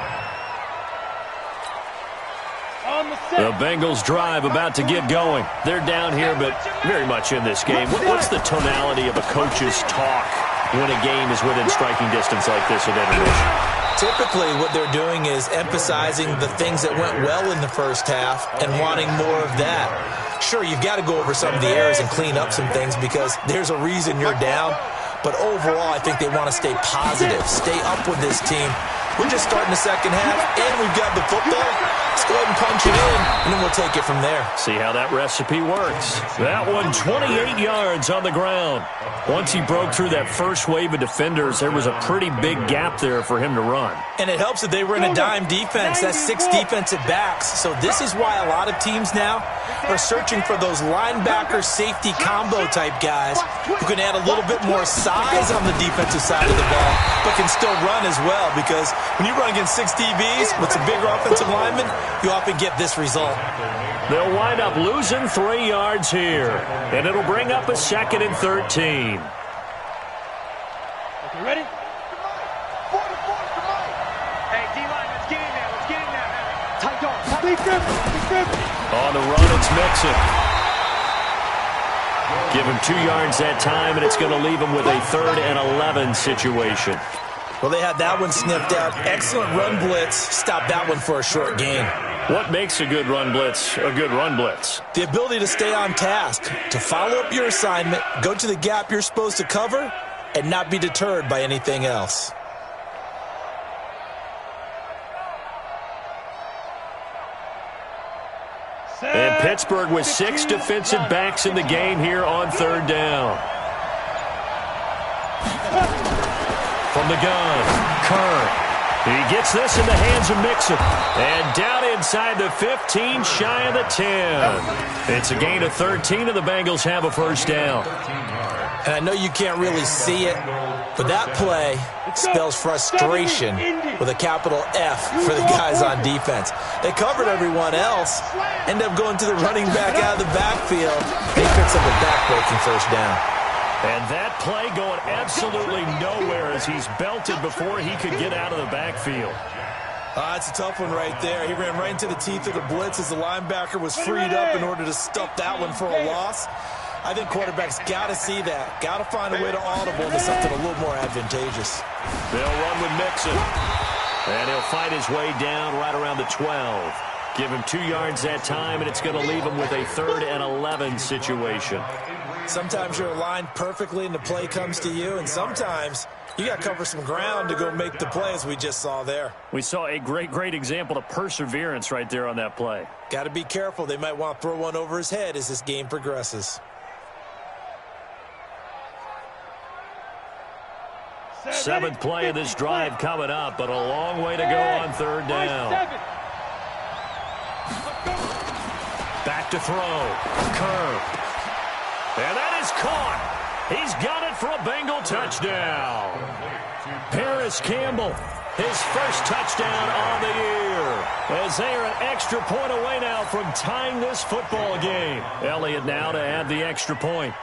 The Bengals drive about to get going. They're down here, but very much in this game. What's the tonality of a coach's talk when a game is within striking distance like this at intermission? Typically, what they're doing is emphasizing the things that went well in the first half and wanting more of that. Sure, you've got to go over some of the errors and clean up some things because there's a reason you're down. But overall, I think they want to stay positive, stay up with this team. We're just starting the second half, and we've got the football. Let's go ahead and punch it in, and then we'll take it from there. See how that recipe works. That one, 28 yards on the ground. Once he broke through that first wave of defenders, there was a pretty big gap there for him to run. And it helps that they were in a dime defense. That's 6 defensive backs. So this is why a lot of teams now are searching for those linebacker safety combo type guys who can add a little bit more size on the defensive side of the ball, but can still run as well, because when you run against 6 DBs with some bigger offensive linemen, you often get this result. They'll wind up losing 3 yards here, and it'll bring up a 2nd and 13. Okay, ready? Hey, D-line, let's get in there. Let's get in there, man. Tight dog. Big grip. On the run, it's Mixon. Give him 2 yards that time, and it's going to leave him with a 3rd and 11 situation. Well, they had that one sniffed out. Excellent run blitz. Stop that one for a short gain. What makes a good run blitz a good run blitz? The ability to stay on task, to follow up your assignment, go to the gap you're supposed to cover, and not be deterred by anything else. And Pittsburgh with 6 defensive backs in the game here on 3rd down. From the gun, Kerr. He gets this in the hands of Mixon. And down inside the 15, shy of the 10. It's a gain of 13, and the Bengals have a 1st down. And I know you can't really see it, but that play spells frustration with a capital F for the guys on defense. They covered everyone else, end up going to the running back out of the backfield. He picks up a back-breaking 1st down. And that play going absolutely nowhere as he's belted before he could get out of the backfield. That's a tough one right there. He ran right into the teeth of the blitz as the linebacker was freed up in order to stuff that one for a loss. I think quarterbacks got to see that. Got to find a way to audible into something a little more advantageous. They'll run with Mixon. And he'll fight his way down right around the 12. Give him 2 yards that time, and it's going to leave him with a 3rd and 11 situation. Sometimes you're aligned perfectly and the play comes to you, and sometimes you got to cover some ground to go make the play, as we just saw there. We saw a great example of perseverance right there on that play. Got to be careful. They might want to throw one over his head as this game progresses. 7th play of this drive coming up, but a long way to go on 3rd down. Back to throw. Kerr. And that is caught. He's got it for a Bengal touchdown. Paris Campbell, his first touchdown on the year. As they are an extra point away now from tying this football game. Elliott now to add the extra point.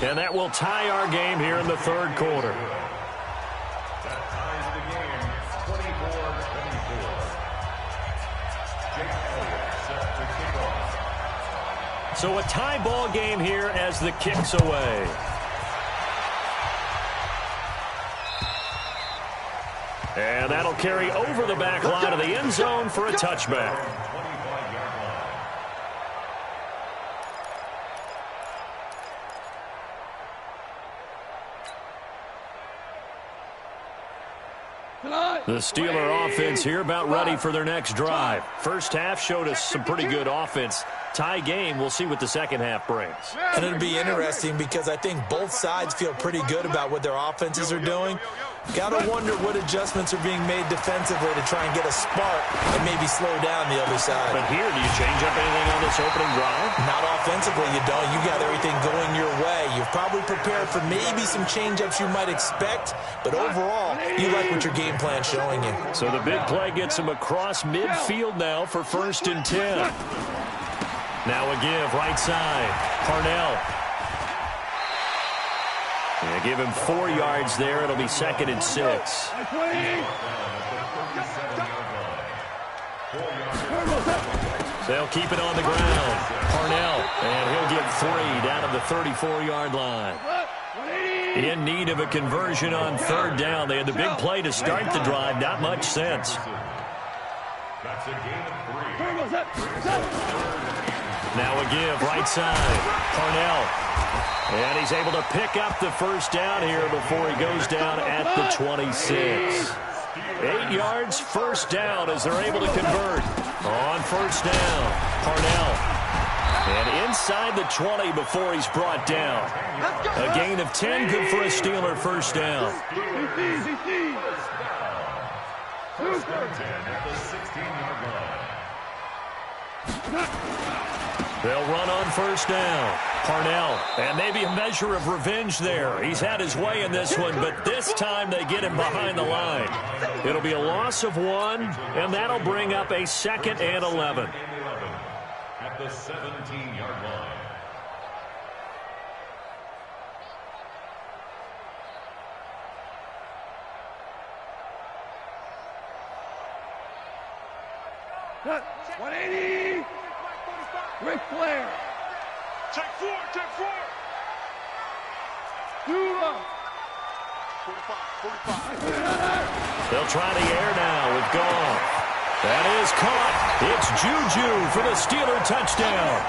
And that will tie our game here in the 3rd quarter. So a tie ball game here as the kick's away. And that'll carry over the back line of the end zone for a touchback. The Steeler offense here about ready for their next drive. First half showed us some pretty good offense. Tie game, we'll see what the second half brings. And it'll be interesting because I think both sides feel pretty good about what their offenses are doing. Got to wonder what adjustments are being made defensively to try and get a spark and maybe slow down the other side. But here, do you change up anything on this opening drive? Not offensively, you don't. You got everything going your way. You've probably prepared for maybe some change-ups you might expect, but overall, you like what your game plan's showing you. So the big play gets him across midfield now for 1st and 10. Now a give, right side. Parnell. Yeah, give him 4 yards there. It'll be 2nd and 6. They'll keep it on the ground. Parnell, and he'll get 3 down at the 34-yard line. In need of a conversion on 3rd down. They had the big play to start the drive. Not much sense. That's a gain of 3. Now a give, right side. Parnell. And he's able to pick up the first down here before he goes down at the 26. 8 yards, first down as they're able to convert. On first down, Parnell. And inside the 20 before he's brought down. A gain of 10, good for a Steeler first down. First and 10 at the 16-yard line. They'll run on first down. Parnell, and maybe a measure of revenge there. He's had his way in this one, but this time they get him behind the line. It'll be a loss of 1, and that'll bring up a 2nd and 11. At the 17-yard line. Cut. 180. Ric Flair. Check 4. Check 4. 45. They'll try the air now with Goff. That is caught. It's Juju for the Steeler touchdown.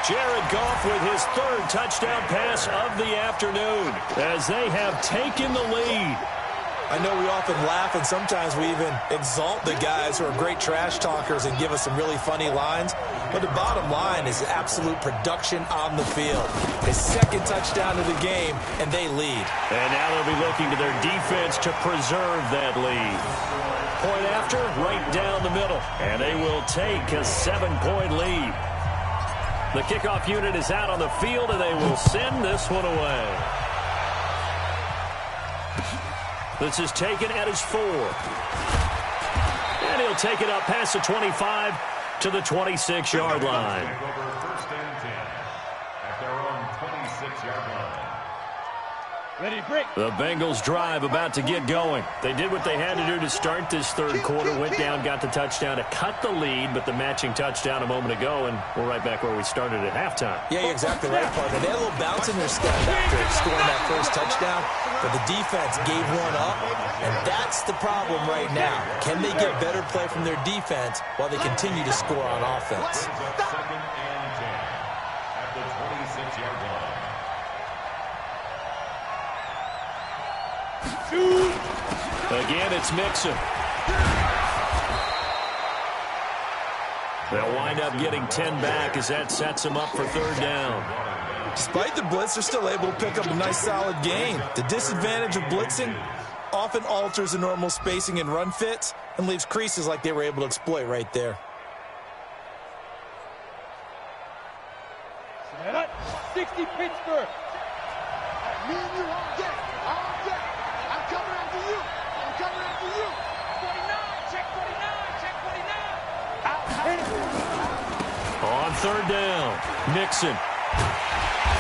Jared Goff with his 3rd touchdown pass of the afternoon as they have taken the lead. I know we often laugh, and sometimes we even exalt the guys who are great trash talkers and give us some really funny lines. But the bottom line is absolute production on the field. His 2nd touchdown of the game, and they lead. And now they'll be looking to their defense to preserve that lead. Point after, right down the middle. And they will take a 7-point lead. The kickoff unit is out on the field, and they will send this one away. This is taken at his 4. And he'll take it up past the 25 to the 26-yard line. First and 10 at their own 26-yard line. Ready, break. The Bengals drive about to get going. They did what they had to do to start this 3rd quarter. Went down, got the touchdown to cut the lead, but the matching touchdown a moment ago, and we're right back where we started at halftime. Yeah, you're exactly right, partner. They had a little bounce in their step after scoring that first touchdown, but the defense gave one up, and that's the problem right now. Can they get better play from their defense while they continue to score on offense? 2nd and 10 at the 26-yard line. Again, it's Mixon. They'll wind up getting 10 back as that sets them up for 3rd down. Despite the blitz, they're still able to pick up a nice solid gain. The disadvantage of blitzing often alters the normal spacing and run fits and leaves creases like they were able to exploit right there. 60 Pittsburgh. Me and you all day. All day. I'm coming after you. I'm coming after you. 49. Check 49. Check 49. On 3rd down, Mixon.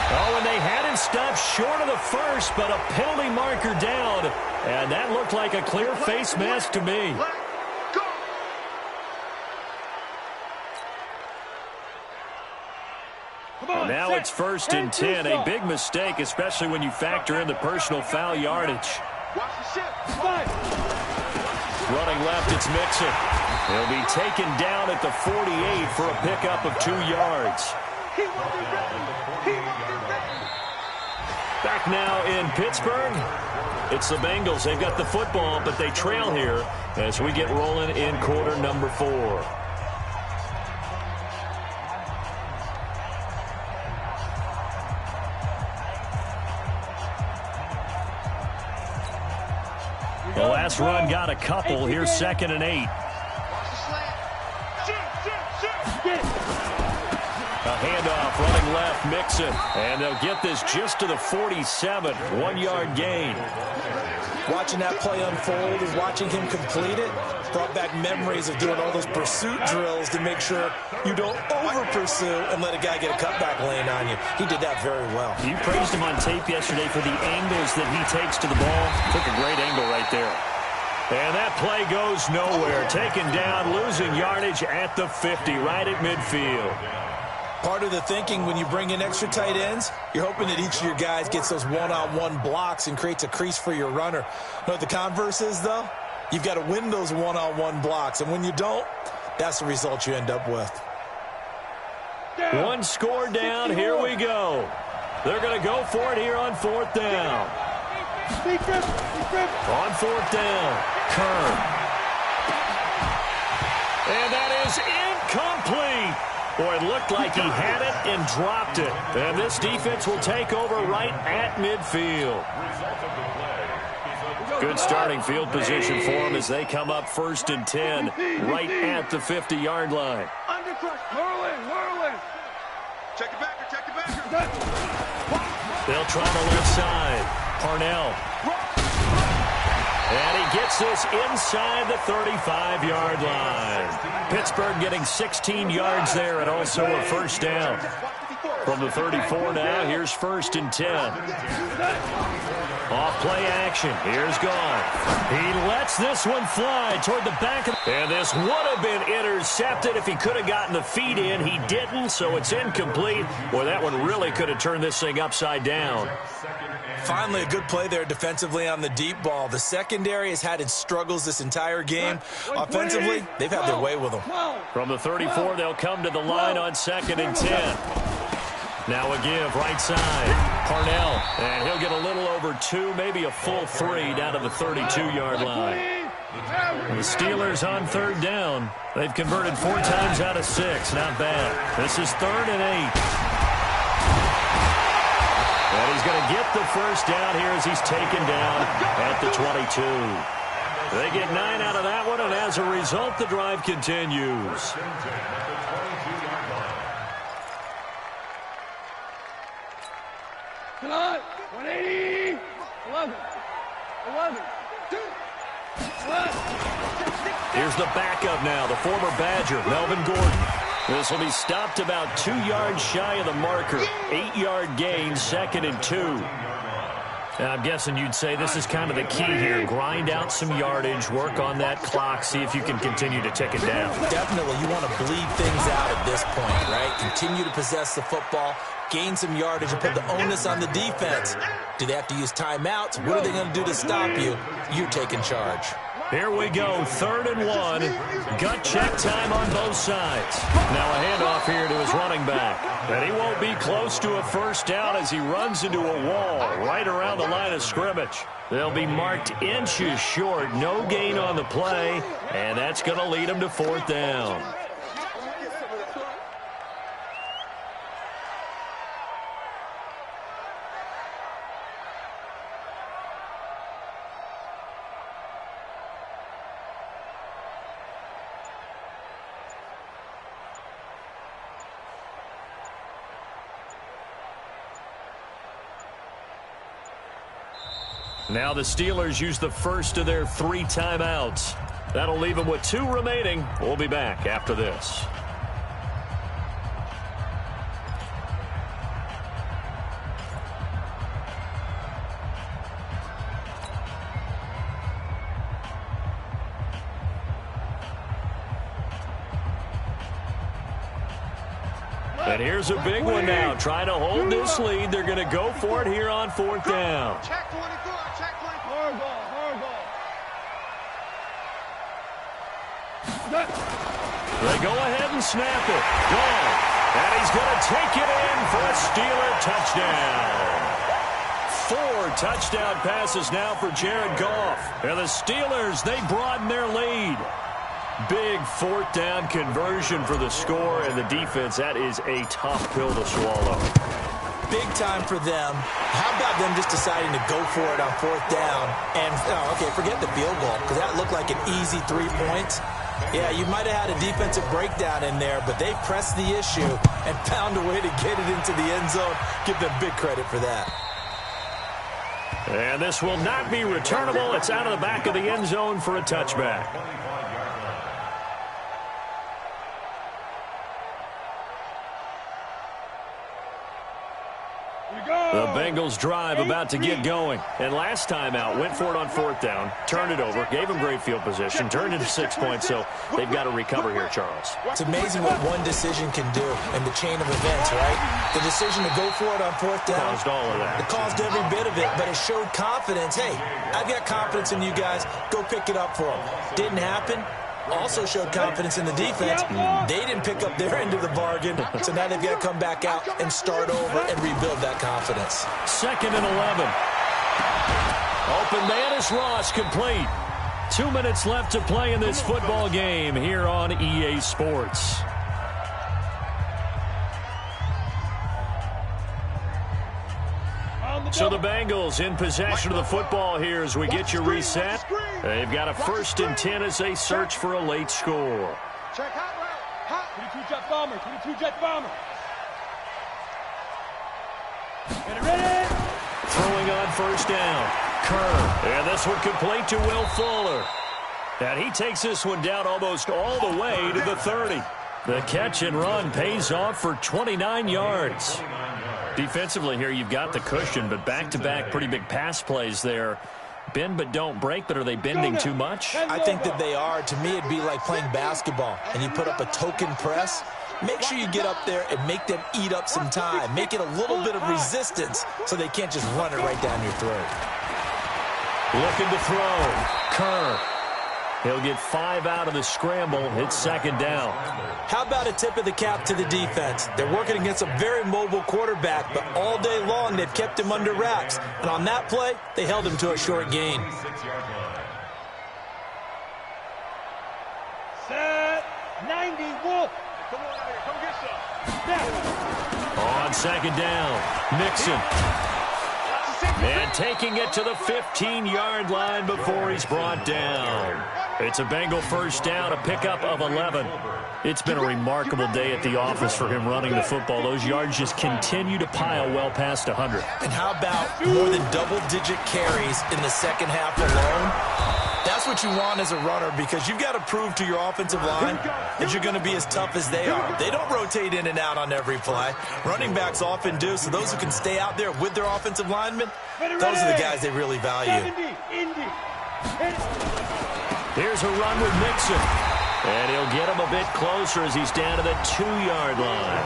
Oh, and they had him stopped short of the first, but a penalty marker down. And that looked like a clear face mask to me. On, now it's 1st and 10. A big mistake, especially when you factor in the personal foul yardage. Running left, it's Mixon. He'll be taken down at the 48 for a pickup of 2 yards. Back now in Pittsburgh. It's the Bengals. They've got the football, but they trail here as we get rolling in quarter number 4. The last run got a couple. Here's 2nd and 8. A handoff, running left, Mixon. And they'll get this just to the 47, 1-yard gain. Watching that play unfold and watching him complete it brought back memories of doing all those pursuit drills to make sure you don't over-pursue and let a guy get a cutback lane on you. He did that very well. You praised him on tape yesterday for the angles that he takes to the ball. Took a great angle right there. And that play goes nowhere. Taken down, losing yardage at the 50, right at midfield. Part of the thinking when you bring in extra tight ends, you're hoping that each of your guys gets those one-on-one blocks and creates a crease for your runner. You know what the converse is, though? You've got to win those one-on-one blocks, and when you don't, that's the result you end up with. One score down. Here we go. They're going to go for it here on 4th down. On 4th down, Kern. And that is incomplete. Boy, it looked like he had it and dropped it. And this defense will take over right at midfield. Good starting field position for them as they come up 1st and 10 right at the 50-yard line. Whirling. Check the backer. They'll try the left side. Parnell. And he gets this inside the 35-yard line. Pittsburgh getting 16 yards there and also a 1st down. From the 34 now, here's 1st and 10. Off play action. Here's Goff. He lets this one fly toward the back. And this would have been intercepted if he could have gotten the feet in. He didn't, so it's incomplete. Boy, that one really could have turned this thing upside down. Finally, a good play there defensively on the deep ball. The secondary has had its struggles this entire game. Offensively, they've had their way with them. From the 34, they'll come to the line on 2nd and 10. Now a give, right side. Parnell, and he'll get a little over 2, maybe a full 3 down to the 32-yard line. The Steelers on 3rd down. They've converted 4 times out of 6. Not bad. This is 3rd and 8. And he's going to get the 1st down here as he's taken down at the 22. They get 9 out of that one, and as a result, the drive continues. Come on, 180, 11, 2, 1. Here's the backup now, the former Badger, Melvin Gordon. This will be stopped about 2 yards shy of the marker. 8-yard gain, 2nd and 2. And I'm guessing you'd say this is kind of the key here. Grind out some yardage, work on that clock, see if you can continue to tick it down. Definitely, you want to bleed things out at this point, right? Continue to possess the football, gain some yardage, and put the onus on the defense. Do they have to use timeouts? What are they going to do to stop you? You're taking charge. Here we go, 3rd and 1. Gut check time on both sides. Now a handoff here to his running back. And he won't be close to a 1st down as he runs into a wall right around the line of scrimmage. They'll be marked inches short. No gain on the play, and that's going to lead him to 4th down. Now the Steelers use the first of their 3 timeouts. That'll leave them with 2 remaining. We'll be back after this. And here's a big one now. Trying to hold this lead. They're going to go for it here on 4th down. Check 24, check 24. Hard ball. They go ahead and snap it. Gone. And he's going to take it in for a Steeler touchdown. 4 touchdown passes now for Jared Goff. And the Steelers, they broaden their lead. Big 4th down conversion for the score, and the defense, that is a tough pill to swallow. Big time for them. How about them just deciding to go for it on 4th down? And, okay, forget the field goal, because that looked like an easy 3 points. Yeah, you might have had a defensive breakdown in there, but they pressed the issue and found a way to get it into the end zone. Give them big credit for that. And this will not be returnable. It's out of the back of the end zone for a touchback. The Bengals drive about to get going. And last time out, went for it on 4th down, turned it over, gave them great field position, turned into 6 points, so they've got to recover here, Charles. It's amazing what one decision can do in the chain of events, right? The decision to go for it on 4th down. Caused all of that. It caused every bit of it, but it showed confidence. Hey, I've got confidence in you guys. Go pick it up for them. Didn't happen. also showed confidence in the defense. They didn't pick up their end of the bargain, so now they've got to come back out and start over and rebuild that confidence. 2nd and 11. Open man is Ross, complete. 2 minutes left to play in this football game here on EA Sports. So the Bengals in possession of the football here as we get you reset. They've got a 1st and 10 as they search for a late score. Check hot route. Hot. 22 jet bomber. 22 jet bomber. Get it ready. Throwing on 1st down. Kerr. And this one complete to Will Fuller. And he takes this one down almost all the way to the 30. The catch and run pays off for 29 yards. Defensively here, you've got the cushion, but back-to-back pretty big pass plays there. Bend but don't break, but are they bending too much? I think that they are. To me, it'd be like playing basketball, and you put up a token press. Make sure you get up there and make them eat up some time. Make it a little bit of resistance so they can't just run it right down your throat. Looking to throw. Kerr. He'll get 5 out of the scramble. It's 2nd down. How about a tip of the cap to the defense? They're working against a very mobile quarterback, but all day long they've kept him under wraps. And on that play, they held him to a short gain. Set. 90 Wolf. Come on out here. Come get some. On 2nd down, Mixon. And taking it to the 15-yard line before he's brought down. It's a Bengal 1st down, a pickup of 11. It's been a remarkable day at the office for him running the football. Those yards just continue to pile well past 100. And how about more than double-digit carries in the second half alone? That's what you want as a runner, because you've got to prove to your offensive line that you're going to be as tough as they are. They don't rotate in and out on every play. Running backs often do, so those who can stay out there with their offensive linemen, those are the guys they really value. Here's a run with Mixon. And he'll get him a bit closer as he's down to the 2-yard line.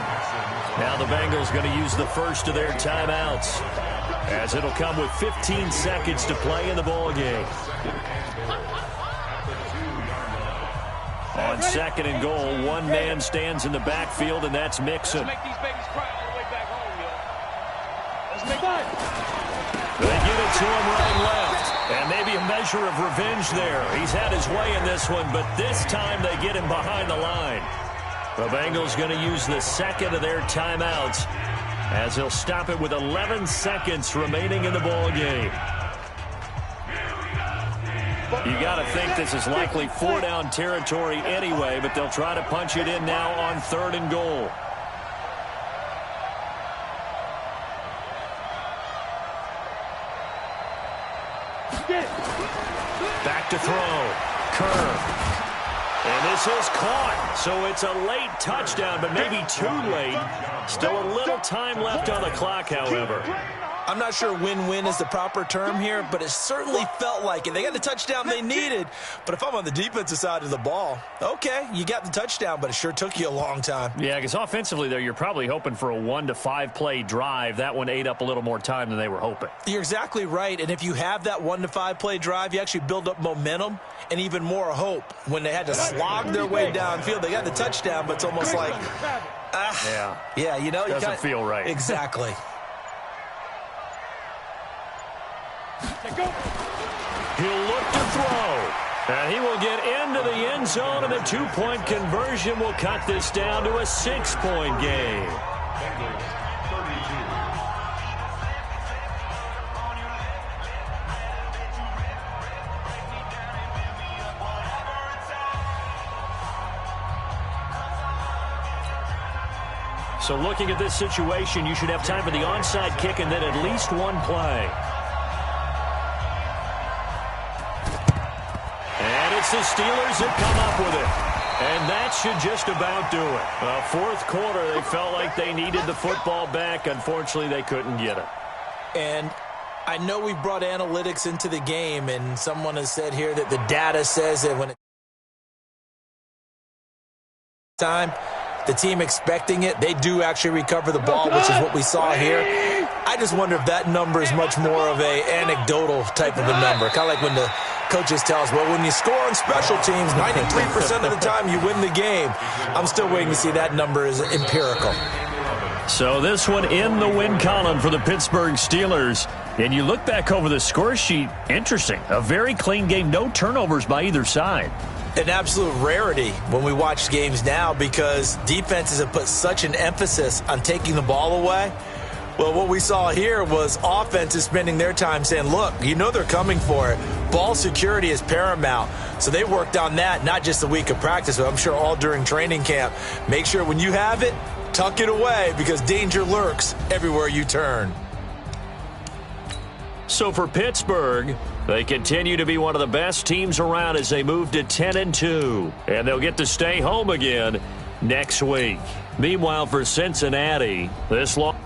Now the Bengals going to use the first of their timeouts, as it'll come with 15 seconds to play in the ball game. On 2nd and goal, one man stands in the backfield, and that's Mixon. Make these babies cry all the way back home, yo. Let's make it. They get it to him right and left. And maybe a measure of revenge there. He's had his way in this one, but this time they get him behind the line. The Bengals going to use the 2nd of their timeouts, as he'll stop it with 11 seconds remaining in the ball game. You got to think this is likely 4-down territory anyway, but they'll try to punch it in now on 3rd and goal. Back to throw. Kerr. And this is caught. So it's a late touchdown, but maybe too late. Still a little time left on the clock, however. I'm not sure win-win is the proper term here, but it certainly felt like it. They got the touchdown they needed, but if I'm on the defensive side of the ball, okay, you got the touchdown, but it sure took you a long time. Yeah, because offensively there, you're probably hoping for a 1 to 5 play drive. That one ate up a little more time than they were hoping. You're exactly right, and if you have that 1 to 5 play drive, you actually build up momentum and even more hope. When they had to slog their way downfield, they got the touchdown, but it's almost like, yeah, you know, doesn't feel right. Exactly. He'll look to throw. And he will get into the end zone, and the 2-point conversion will cut this down to a 6-point game. So looking at this situation, you should have time for the onside kick and then at least one play. And it's the Steelers that come up with it. And that should just about do it. Well, fourth quarter, they felt like they needed the football back. Unfortunately, they couldn't get it. And I know we brought analytics into the game, and someone has said here that the data says that when it's time, the team expecting it, they do actually recover the ball, which is what we saw here. I just wonder if that number is much more of a anecdotal type of a number. Kind of like when the coaches tell us, well, when you score on special teams, 93% of the time you win the game. I'm still waiting to see that number is empirical. So this one in the win column for the Pittsburgh Steelers. And you look back over the score sheet, interesting. A very clean game, no turnovers by either side. An absolute rarity when we watch games now because defenses have put such an emphasis on taking the ball away. Well, what we saw here was offenses spending their time saying, look, you know they're coming for it. Ball security is paramount. So they worked on that, not just a week of practice, but I'm sure all during training camp. Make sure when you have it, tuck it away because danger lurks everywhere you turn. So for Pittsburgh, they continue to be one of the best teams around as they move to 10-2. And they'll get to stay home again next week. Meanwhile, for Cincinnati, this long.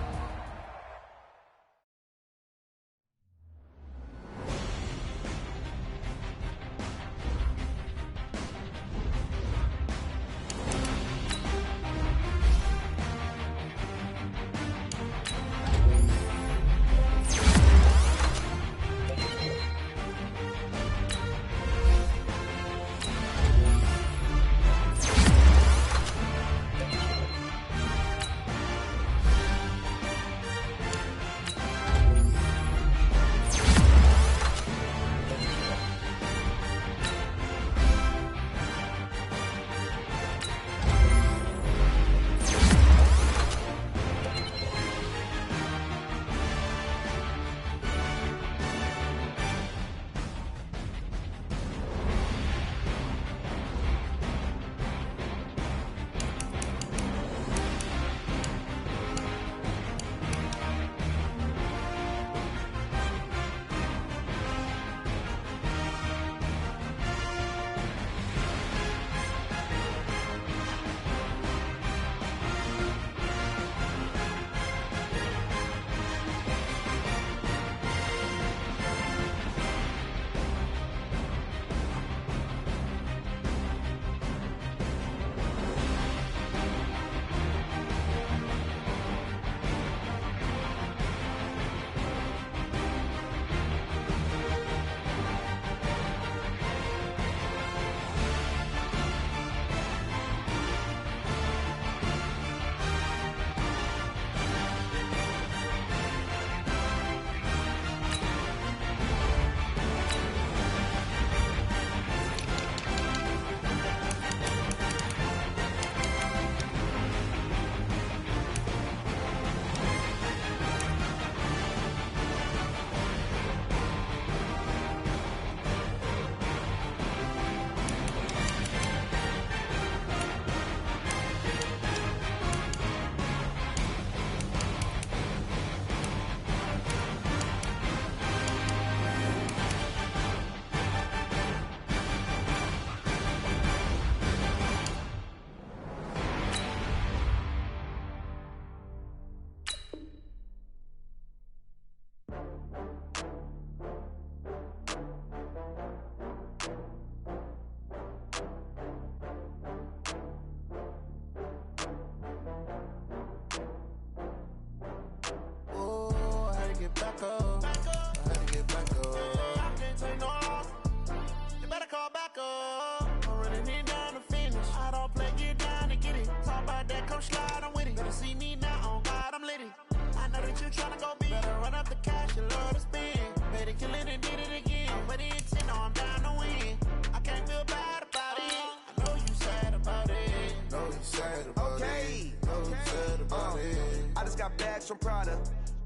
From Prada,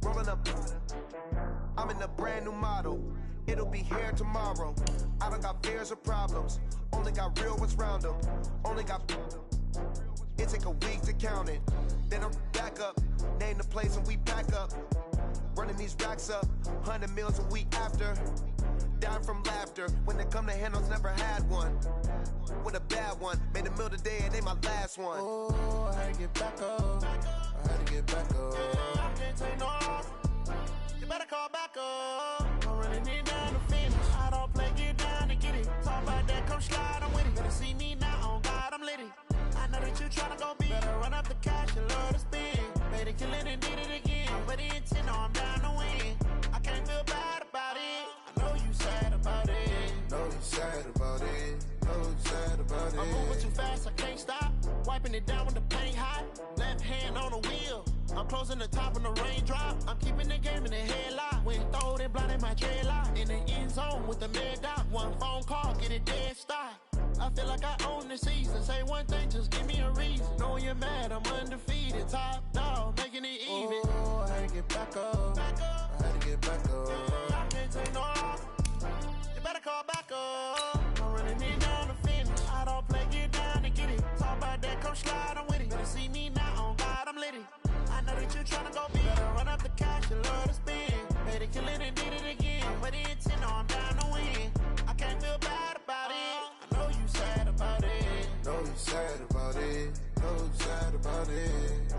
rolling up. I'm in a brand new model. It'll be here tomorrow. I don't got fears or problems. Only got real ones round them. Only got. It take a week to count it. Then I'm back up. Name the place and we back up. Running these racks up. 100 meals a week after. Dying from laughter. When it come to handles, never had one. With a bad one. Made a meal today and they my last one. Oh, I had to get back up. I had to get back up. I can't take no off. You better call back up. I'm running it down to finish. I don't play, get down to get it. Talk about that, come slide, I'm with it. Better see me now, on God, I'm litty. I know that you tryna go big. Better run up the cash, you love to spin. Made it, kill it, and did it again. But the intent, no, I'm down. I can't stop. Wiping it down when the paint hot. Left hand on the wheel. I'm closing the top when the raindrop. I'm keeping the game in the headlock. When throwed and blinded my dreadlock. In the end zone with the mad dot. One phone call, get it dead stop. I feel like I own the season. Say one thing, just give me a reason. Knowing you're mad, I'm undefeated. Top dog, making it even. Oh, I had to get back up. I had to get back up. I can't take no off. You better call back up. I'm running it down to finish. I don't play, get down and get it. Talk about that, come slide, I'm with it. Better see me now, on God, I'm lit it. I know that you tryna go big. Better run up the cash, you love to spend. Made it, kill it, and did it again. But the intent, no, I'm down to win. I can't feel bad about it. I know you sad about it. Know you sad about it. Know you sad about it.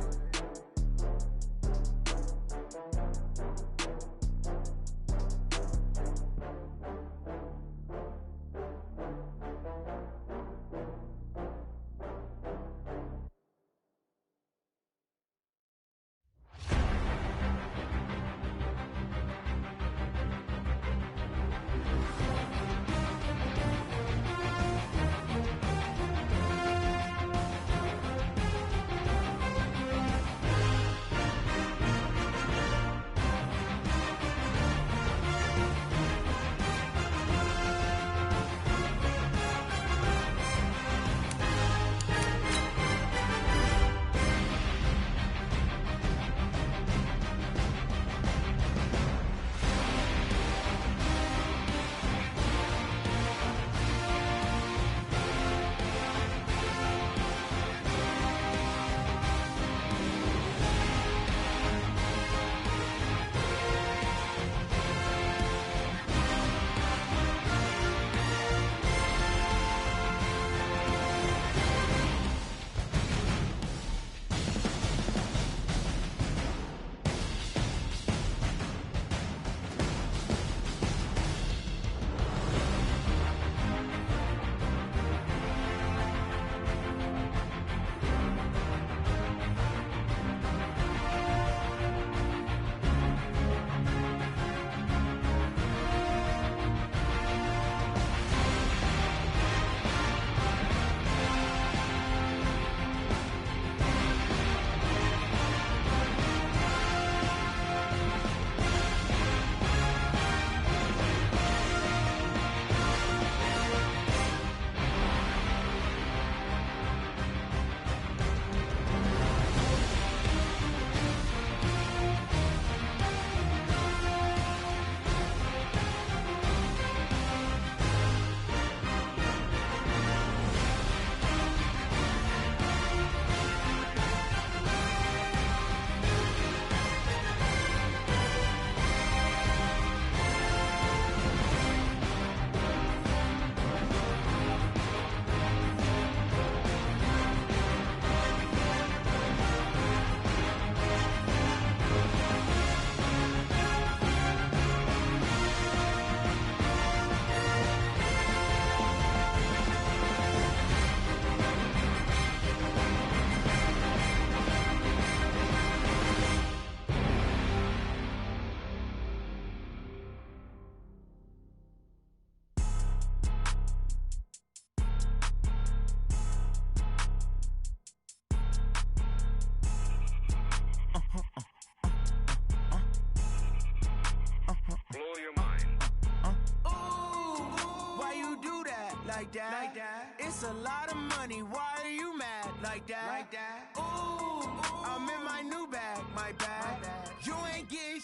Like that. It's a lot of money. Why are you mad? Like that. Ooh, I'm in my new bag. My bad. You ain't get.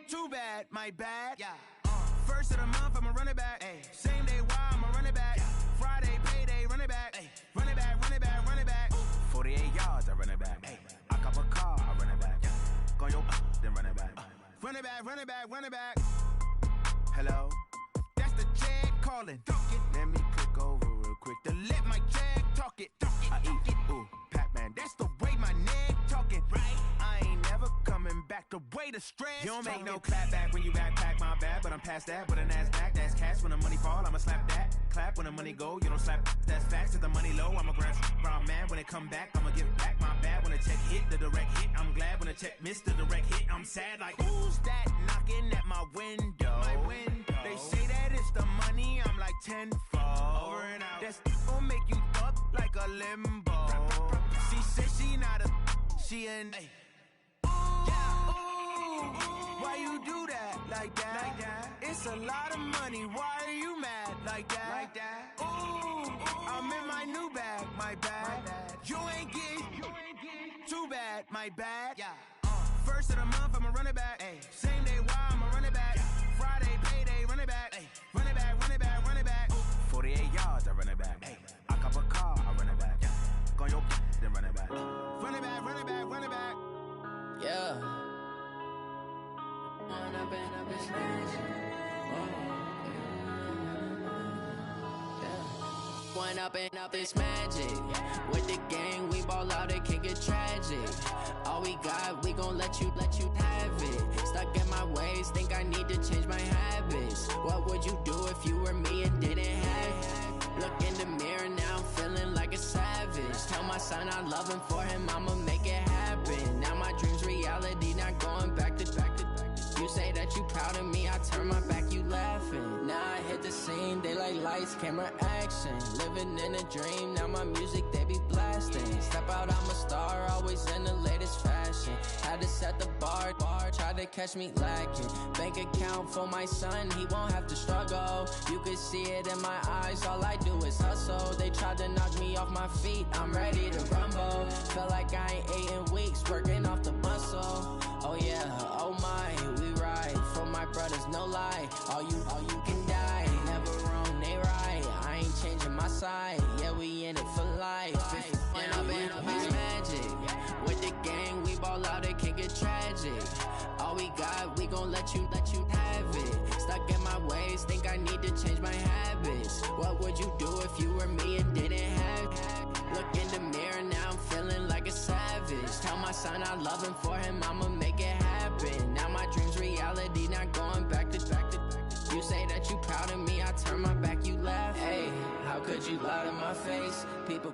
Too bad. My bad. Yeah. First of the month, I'ma run it back. Ay. Same day, why I'ma run it back. Yeah. Friday, payday, run it back. Ay. Run it back, run it back, run it back. Ooh. 48 yards, I run it back. Ay. I cop a car, I run it back. Yeah. Go yo, then run it back. Run it back, run it back, run it back. Hello? That's the Jag calling. Let me click over real quick to let my Jag talk it. I eat it, ooh, Pac-Man. That's the way my neck talking. Right? I ain't never coming back. The way the stress. You don't make no clap back when you backpack, my bad. But I'm past that with a NASDAQ. That's cash when the money fall. I'ma slap that. Clap when the money go. You don't slap. That's facts. If the money low, I'ma grab brown man. When it come back, I'ma give back my bad. When the check hit, the direct hit. I'm glad when the check missed the direct hit. I'm sad like who's that knocking at my window? My window. They say that it's the money. I'm like tenfold. Over and out. That's gon' make you up like a limbo. She said she not a, she an A. Why you do that like that? It's a lot of money. Why are you mad like that? Ooh, I'm in my new bag, my bad. You ain't get too bad, my bad. First of the month, I'ma run it back. Same day, why I'ma run it back. Friday, payday, run it back. Run it back, run it back, run it back. 48 yards, I run it back. I cop a car, I run it back. Go your then run it back. Run it back, run it back, run it back. Yeah. It's magic. One up and up, it's magic. With the gang, we ball out, it can get tragic. All we got, we gon' let you have it. Stuck in my ways, think I need to change my habits. What would you do if you were me and didn't have it? Look in the mirror now, I'm feeling like a savage. Tell my son I love him, for him I'ma make it happen. Now my dream's reality, not going back to. You say that you proud of me, I turn my back, you laughing. Now I hit the scene, they like lights, camera, action. Living in a dream, now my music, they be blasting. Step out, I'm a star, always in the latest fashion. Had to set the bar, tried to catch me lacking. Bank account for my son, he won't have to struggle. You could see it in my eyes, all I do is hustle. They tried to knock me off my feet, I'm ready to rumble. Felt like I ain't ate in weeks, working off the muscle. Oh yeah, oh my, we ride for my brothers, no lie. All you can die, never wrong, they right. I ain't changing my side, yeah, we in it for life. And up it's magic. With the gang, we ball out, it can get tragic. All we got, we gon' let you have it. Stuck in my ways, think I need to change my habits. What would you do if you were me and didn't have it? Look in the mirror, now I'm feeling like a savage. Tell my son I love him, for him I'ma make it happen. Now my dream's reality, not going back to. You say that you proud of me, I turn my back, you laugh. Hey, how could you lie to my face? People